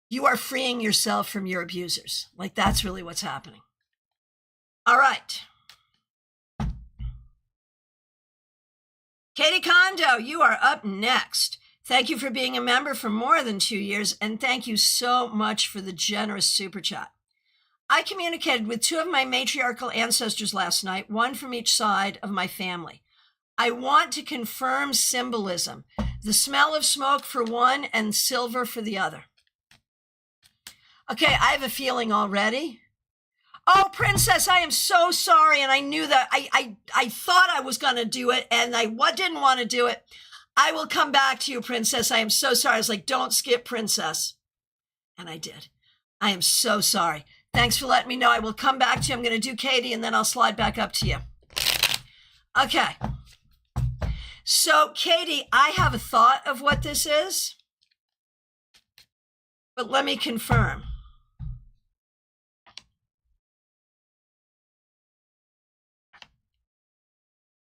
You are freeing yourself from your abusers. Like, that's really what's happening. All right. Katie Kondo, you are up next. Thank you for being a member for more than 2 years, and thank you so much for the generous super chat. I communicated with 2 of my matriarchal ancestors last night, one from each side of my family. I want to confirm symbolism. The smell of smoke for one and silver for the other. Okay, I have a feeling already. Oh, Princess, I am so sorry. And I knew that I thought I was going to do it and I didn't want to do it. I will come back to you, Princess. I am so sorry. I was like, don't skip Princess. And I did. I am so sorry. Thanks for letting me know. I will come back to you. I'm going to do Katie and then I'll slide back up to you. Okay. So, Katie, I have a thought of what this is, but let me confirm.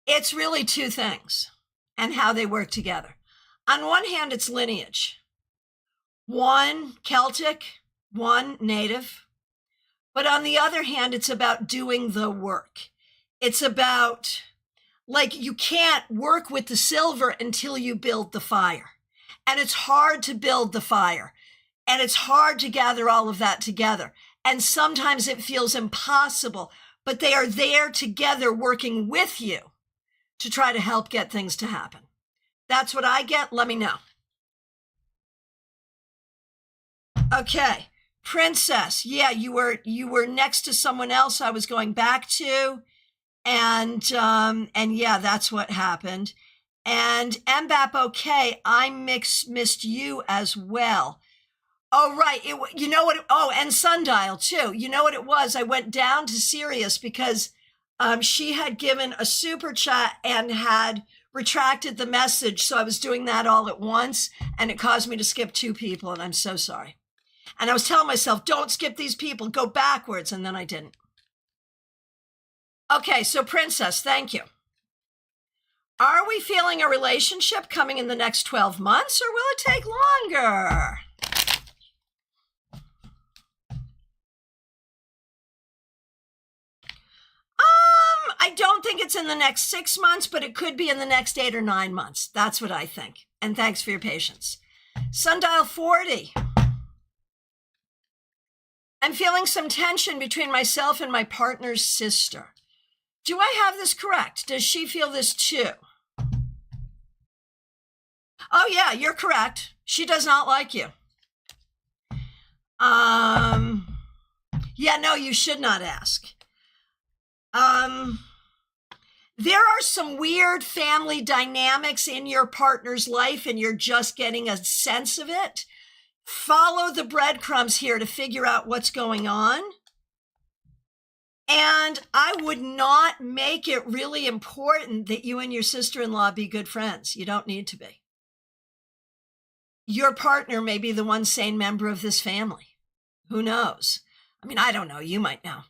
It's really 2 things and how they work together. On one hand, it's lineage. 1 Celtic, 1 Native. But on the other hand, it's about doing the work. It's about, like, you can't work with the silver until you build the fire. And it's hard to build the fire. And it's hard to gather all of that together. And sometimes it feels impossible, but they are there together working with you to try to help get things to happen. That's what I get. Let me know. Okay. Princess, yeah, you were next to someone else I was going back to, and yeah, that's what happened. And Mbap, okay, I missed you as well. Oh, right, you know what? And Sundial too. You know what it was? I went down to Sirius because she had given a super chat and had retracted the message, so I was doing that all at once, and it caused me to skip 2 people, and I'm so sorry. And I was telling myself, don't skip these people, go backwards. And then I didn't. Okay, so Princess, thank you. Are we feeling a relationship coming in the next 12 months or will it take longer? I don't think it's in the next 6 months, but it could be in the next 8 or 9 months. That's what I think. And thanks for your patience. Sundial 40. I'm feeling some tension between myself and my partner's sister. Do I have this correct? Does she feel this too? Oh yeah, you're correct. She does not like you. Yeah, no, you should not ask. There are some weird family dynamics in your partner's life and you're just getting a sense of it. Follow the breadcrumbs here to figure out what's going on. And I would not make it really important that you and your sister-in-law be good friends. You don't need to be. Your partner may be the one sane member of this family. Who knows? I mean, I don't know. You might know.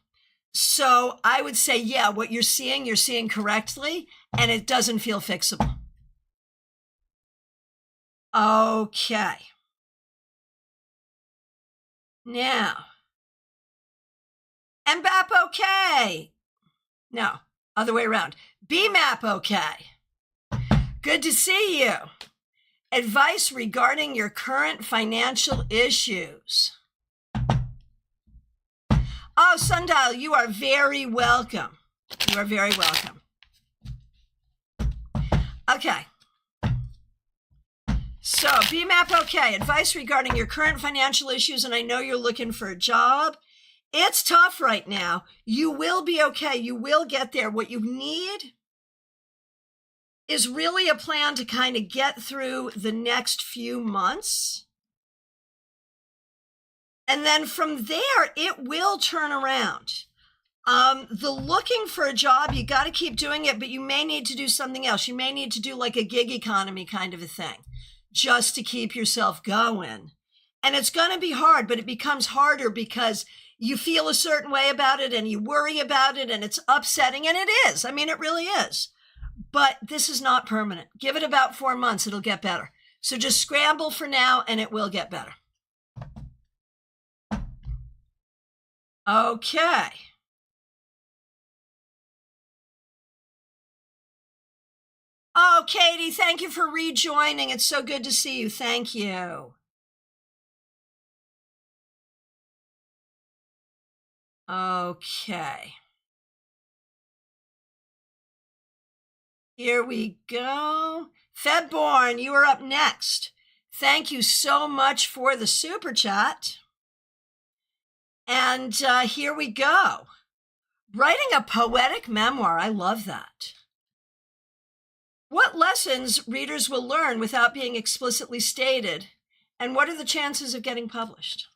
So I would say, yeah, what you're seeing correctly, and it doesn't feel fixable. Okay. Now, Mbap okay. No, other way around. BMAP okay. Good to see you. Advice regarding your current financial issues. Oh, Sundial, you are very welcome. You are very welcome. Okay. So, BMAP okay. Advice regarding your current financial issues, and I know you're looking for a job. It's tough right now. You will be okay. You will get there. What you need is really a plan to kind of get through the next few months. And then from there, it will turn around. The looking for a job, you got to keep doing it, but you may need to do something else. You may need to do like a gig economy kind of a thing, just to keep yourself going. And it's going to be hard, but it becomes harder because you feel a certain way about it and you worry about it and it's upsetting. And it is. I mean, it really is. But this is not permanent. Give it about 4 months. It'll get better. So just scramble for now and it will get better. Okay. Oh, Katie, thank you for rejoining. It's so good to see you. Thank you. Okay. Here we go. Febborn, you are up next. Thank you so much for the super chat. And here we go. Writing a poetic memoir. I love that. What lessons readers will learn without being explicitly stated? And what are the chances of getting published?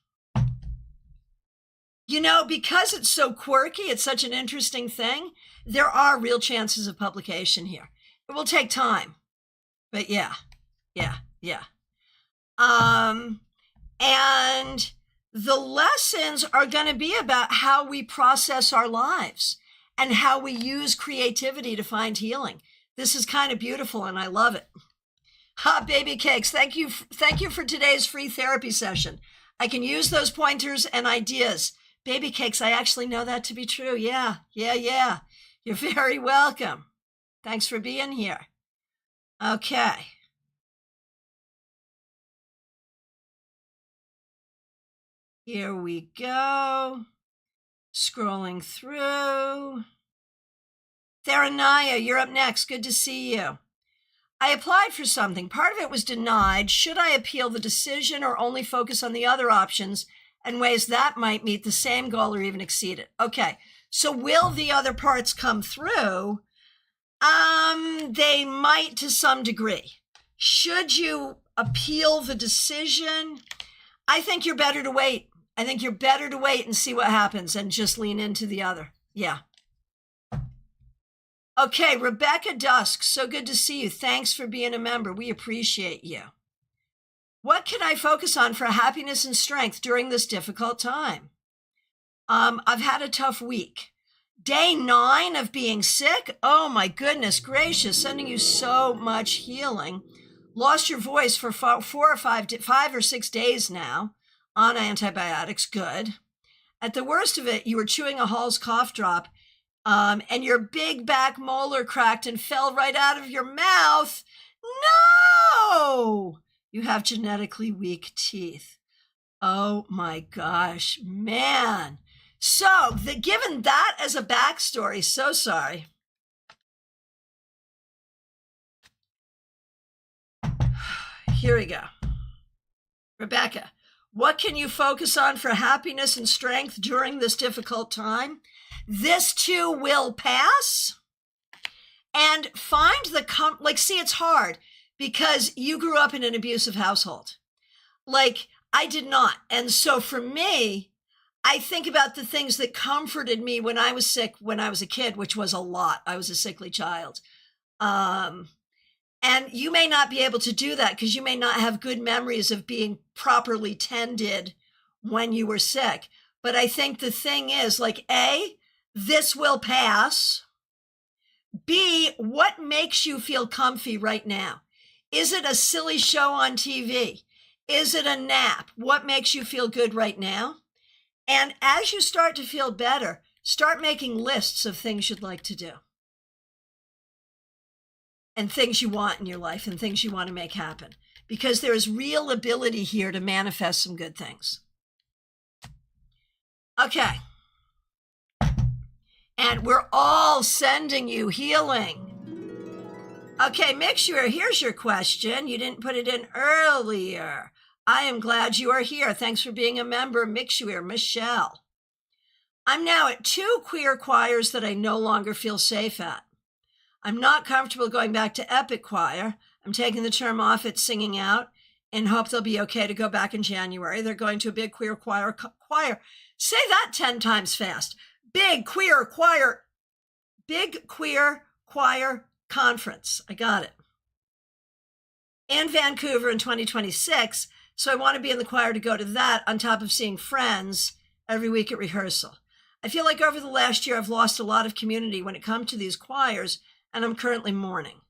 You know, because it's so quirky, it's such an interesting thing, there are real chances of publication here. It will take time, but yeah. And the lessons are going to be about how we process our lives and how we use creativity to find healing. This is kind of beautiful, and I love it. Ha, baby cakes, thank you for today's free therapy session. I can use those pointers and ideas. Baby cakes, I actually know that to be true. Yeah. You're very welcome. Thanks for being here. Okay. Here we go. Scrolling through. Theranaya, you're up next. Good to see you. I applied for something. Part of it was denied. Should I appeal the decision or only focus on the other options and ways that might meet the same goal or even exceed it? Okay, so will the other parts come through? They might to some degree. Should you appeal the decision? I think you're better to wait. I think you're better to wait and see what happens and just lean into the other. Yeah. Okay, Rebecca Dusk, so good to see you. Thanks for being a member. We appreciate you. What can I focus on for happiness and strength during this difficult time? I've had a tough week. Day 9 of being sick. Oh my goodness gracious, sending you so much healing. Lost your voice for 5 or 6 days now on antibiotics. Good. At the worst of it, you were chewing a Hall's cough drop and your big back molar cracked and fell right out of your mouth. No! You have genetically weak teeth. Oh my gosh, man. So, given that as a backstory, so sorry. Here we go. Rebecca, what can you focus on for happiness and strength during this difficult time? This too will pass. And find see, it's hard because you grew up in an abusive household. Like, I did not. And so for me, I think about the things that comforted me when I was sick when I was a kid, which was a lot. I was a sickly child. And you may not be able to do that because you may not have good memories of being properly tended when you were sick. But I think the thing is, like, A, this will pass. B, what makes you feel comfy right now? Is it a silly show on TV? Is it a nap? What makes you feel good right now? And as you start to feel better, start making lists of things you'd like to do. And things you want in your life and things you want to make happen. Because there's real ability here to manifest some good things. Okay. And we're all sending you healing. Okay, Mixture, here's your question. You didn't put it in earlier. I am glad you are here. Thanks for being a member, Mixture, Michelle. I'm now at 2 queer choirs that I no longer feel safe at. I'm not comfortable going back to Epic Choir. I'm taking the term off at Singing Out and hope they'll be okay to go back in January. They're going to a big queer choir. Say that 10 times fast. Big queer choir conference. I got it. In Vancouver in 2026, So I want to be in the choir to go to that on top of seeing friends every week at rehearsal. I feel like over the last year, I've lost a lot of community when it comes to these choirs, and I'm currently mourning.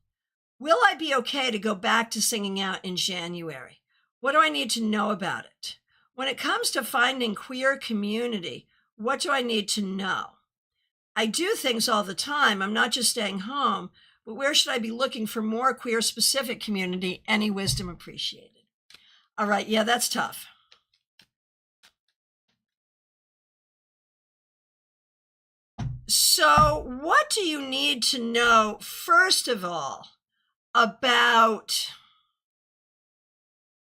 Will I be okay to go back to singing out in January? What do I need to know about it? When it comes to finding queer community, what do I need to know? I do things all the time. I'm not just staying home, but where should I be looking for more queer specific community? Any wisdom appreciated. All right. Yeah, that's tough. So what do you need to know, first of all, about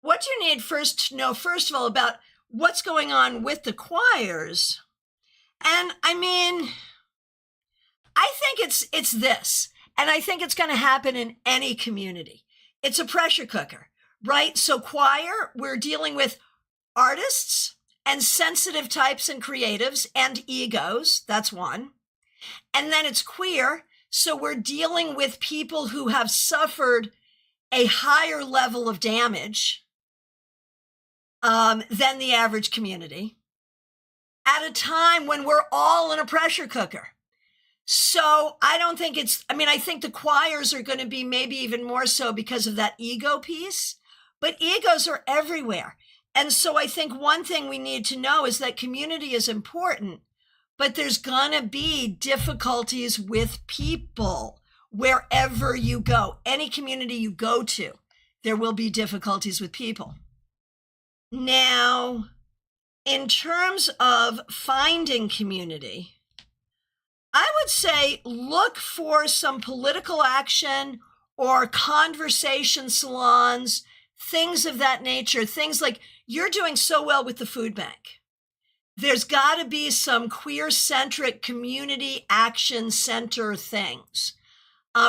what do you need first to know, first of all, about what's going on with the choirs? And I mean, I think it's this, and I think it's going to happen in any community. It's a pressure cooker, right? So choir, we're dealing with artists and sensitive types and creatives and egos. That's one. And then it's queer. So we're dealing with people who have suffered a higher level of damage than the average community at a time when we're all in a pressure cooker. So I don't think I think the choirs are going to be maybe even more so because of that ego piece, but egos are everywhere. And so I think one thing we need to know is that community is important, but there's going to be difficulties with people wherever you go. Any community you go to, there will be difficulties with people. Now, in terms of finding community, I would say look for some political action or conversation salons, things of that nature, things like you're doing so well with the food bank. There's got to be some queer-centric community action center things.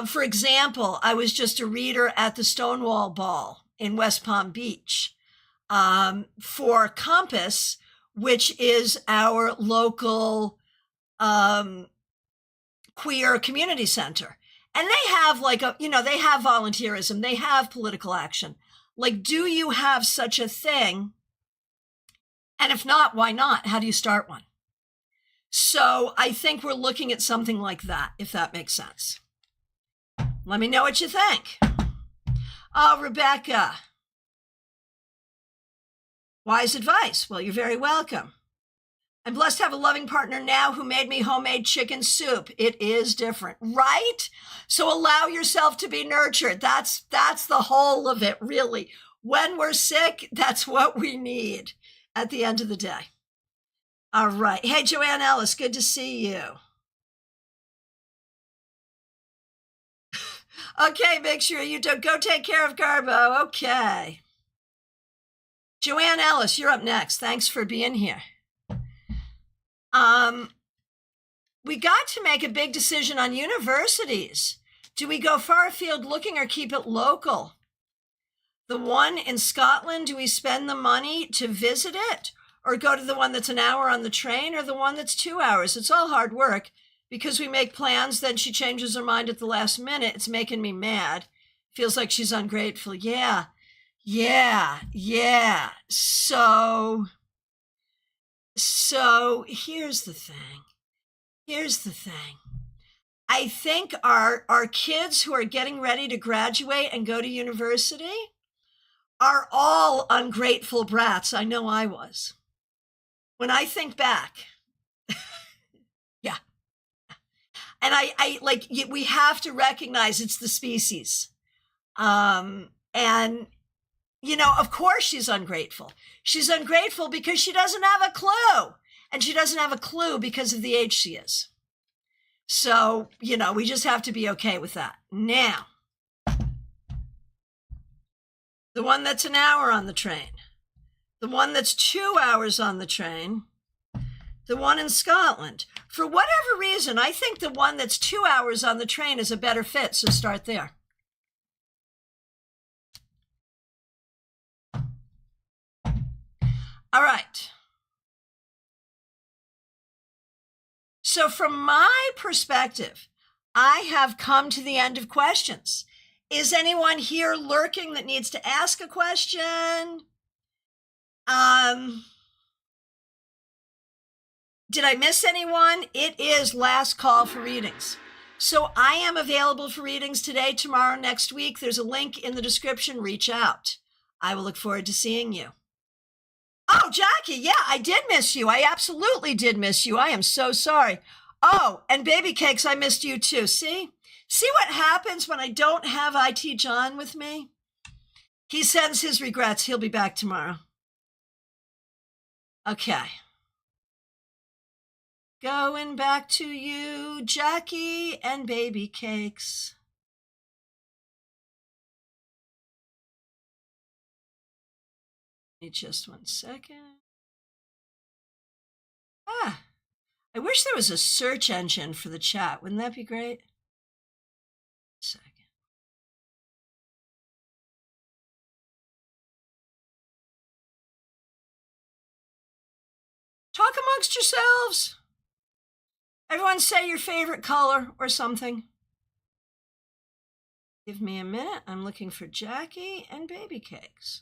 For example, I was just a reader at the Stonewall Ball in West Palm Beach for Compass, which is our local queer community center. And they have they have volunteerism, they have political action. Like, do you have such a thing? And if not, why not? How do you start one? So I think we're looking at something like that, if that makes sense. Let me know what you think. Oh, Rebecca. Wise advice. Well, you're very welcome. I'm blessed to have a loving partner now who made me homemade chicken soup. It is different, right? So allow yourself to be nurtured. That's the whole of it, really. When we're sick, that's what we need at the end of the day. All right. Hey, Joanne Ellis, good to see you. Okay, make sure you do. Go take care of Garbo. Okay. Joanne Ellis, you're up next. Thanks for being here. We got to make a big decision on universities. Do we go far afield looking or keep it local? The one in Scotland, do we spend the money to visit it or go to the one that's an hour on the train or the one that's 2 hours? It's all hard work because we make plans, then she changes her mind at the last minute. It's making me mad. Feels like she's ungrateful. Yeah. So here's the thing. I think our kids who are getting ready to graduate and go to university are all ungrateful brats. I know I was. When I think back, yeah. And I like, we have to recognize it's the species. And, of course she's ungrateful. She's ungrateful because she doesn't have a clue. And she doesn't have a clue because of the age she is. So, we just have to be okay with that. Now, the one that's an hour on the train, the one that's 2 hours on the train, the one in Scotland. For whatever reason, I think the one that's 2 hours on the train is a better fit, so start there. All right. So from my perspective, I have come to the end of questions. Is anyone here lurking that needs to ask a question? Did I miss anyone? It is last call for readings. So I am available for readings today, tomorrow, next week. There's a link in the description. Reach out. I will look forward to seeing you. Oh, Jackie, yeah, I did miss you. I absolutely did miss you. I am so sorry. Oh, and Baby Cakes, I missed you too. See what happens when I don't have IT John with me? He sends his regrets. He'll be back tomorrow. Okay. Going back to you, Jackie and Baby Cakes. Just 1 second. I wish there was a search engine for the chat. Wouldn't that be great? Second. Talk amongst yourselves. Everyone say your favorite color or something. Give me a minute. I'm looking for Jackie and Baby Cakes.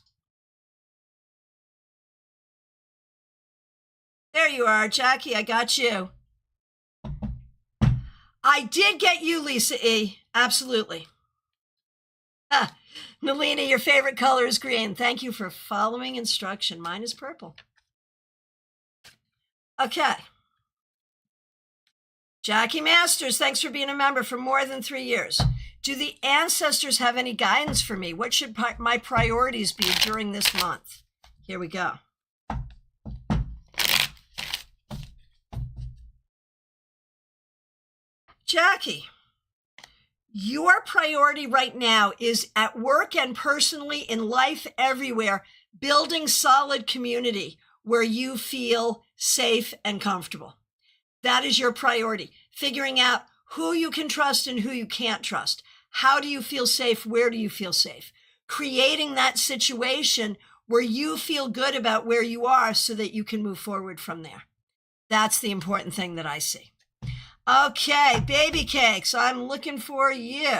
There you are, Jackie. I got you. I did get you, Lisa E. Absolutely. Nalini, your favorite color is green. Thank you for following instruction. Mine is purple. Okay. Jackie Masters, thanks for being a member for more than 3 years. Do the ancestors have any guidance for me? What should my priorities be during this month? Here we go. Jackie, your priority right now is at work and personally in life everywhere, building solid community where you feel safe and comfortable. That is your priority. Figuring out who you can trust and who you can't trust. How do you feel safe? Where do you feel safe? Creating that situation where you feel good about where you are so that you can move forward from there. That's the important thing that I see. Okay, Baby Cakes, I'm looking for you.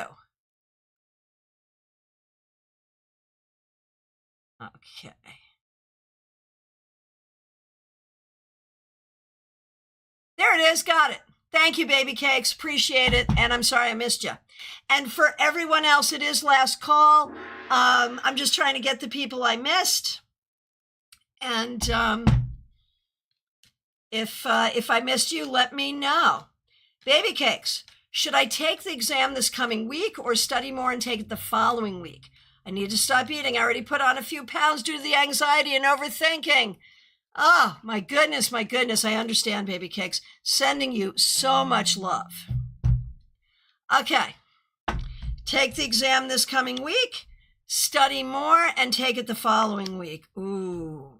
Okay. There it is. Got it. Thank you, Baby Cakes. Appreciate it. And I'm sorry I missed you. And for everyone else, it is last call. I'm just trying to get the people I missed. And if I missed you, let me know. Baby Cakes, should I take the exam this coming week or study more and take it the following week? I need to stop eating. I already put on a few pounds due to the anxiety and overthinking. Oh, my goodness. I understand, Baby Cakes. Sending you so much love. Okay. Take the exam this coming week, study more, and take it the following week. Ooh.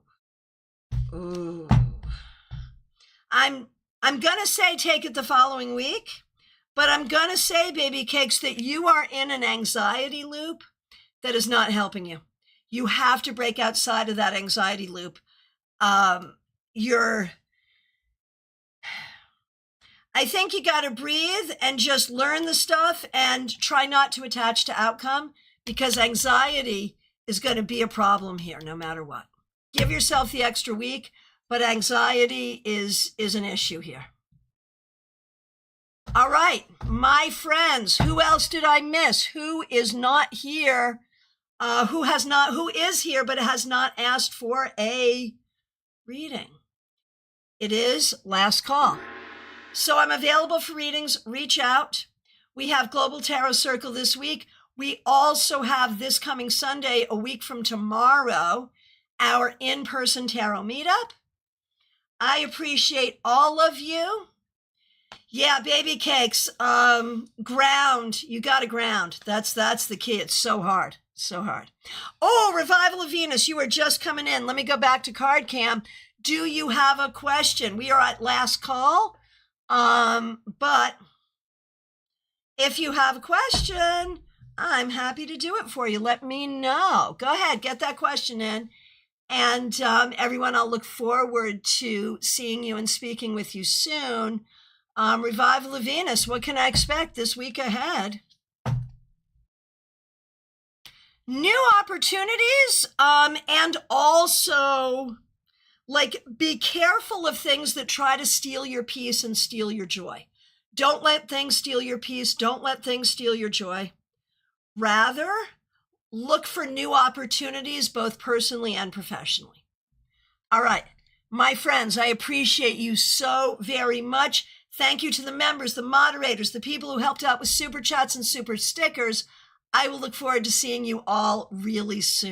I'm going to say take it the following week, but I'm going to say, Baby Cakes, that you are in an anxiety loop that is not helping you. You have to break outside of that anxiety loop. I think you got to breathe and just learn the stuff and try not to attach to outcome, because anxiety is going to be a problem here no matter what. Give yourself the extra week, but anxiety is an issue here. All right, my friends, who else did I miss? Who is not here? Who is here but has not asked for a reading? It is last call. So I'm available for readings. Reach out. We have Global Tarot Circle this week. We also have this coming Sunday, a week from tomorrow, our in-person tarot meetup. I appreciate all of you. Yeah, Baby Cakes, ground. You got to ground. That's the key. It's so hard. Oh, Revival of Venus, you are just coming in. Let me go back to Card Cam. Do you have a question? We are at last call. But if you have a question, I'm happy to do it for you. Let me know. Go ahead, get that question in. And everyone, I'll look forward to seeing you and speaking with you soon. Revival of Venus, what can I expect this week ahead? new opportunities, and also, like, be careful of things that try to steal your peace and steal your joy. Don't let things steal your peace. Don't let things steal your joy. Rather, look for new opportunities, both personally and professionally. All right, my friends, I appreciate you so very much. Thank you to the members, the moderators, the people who helped out with super chats and super stickers. I will look forward to seeing you all really soon.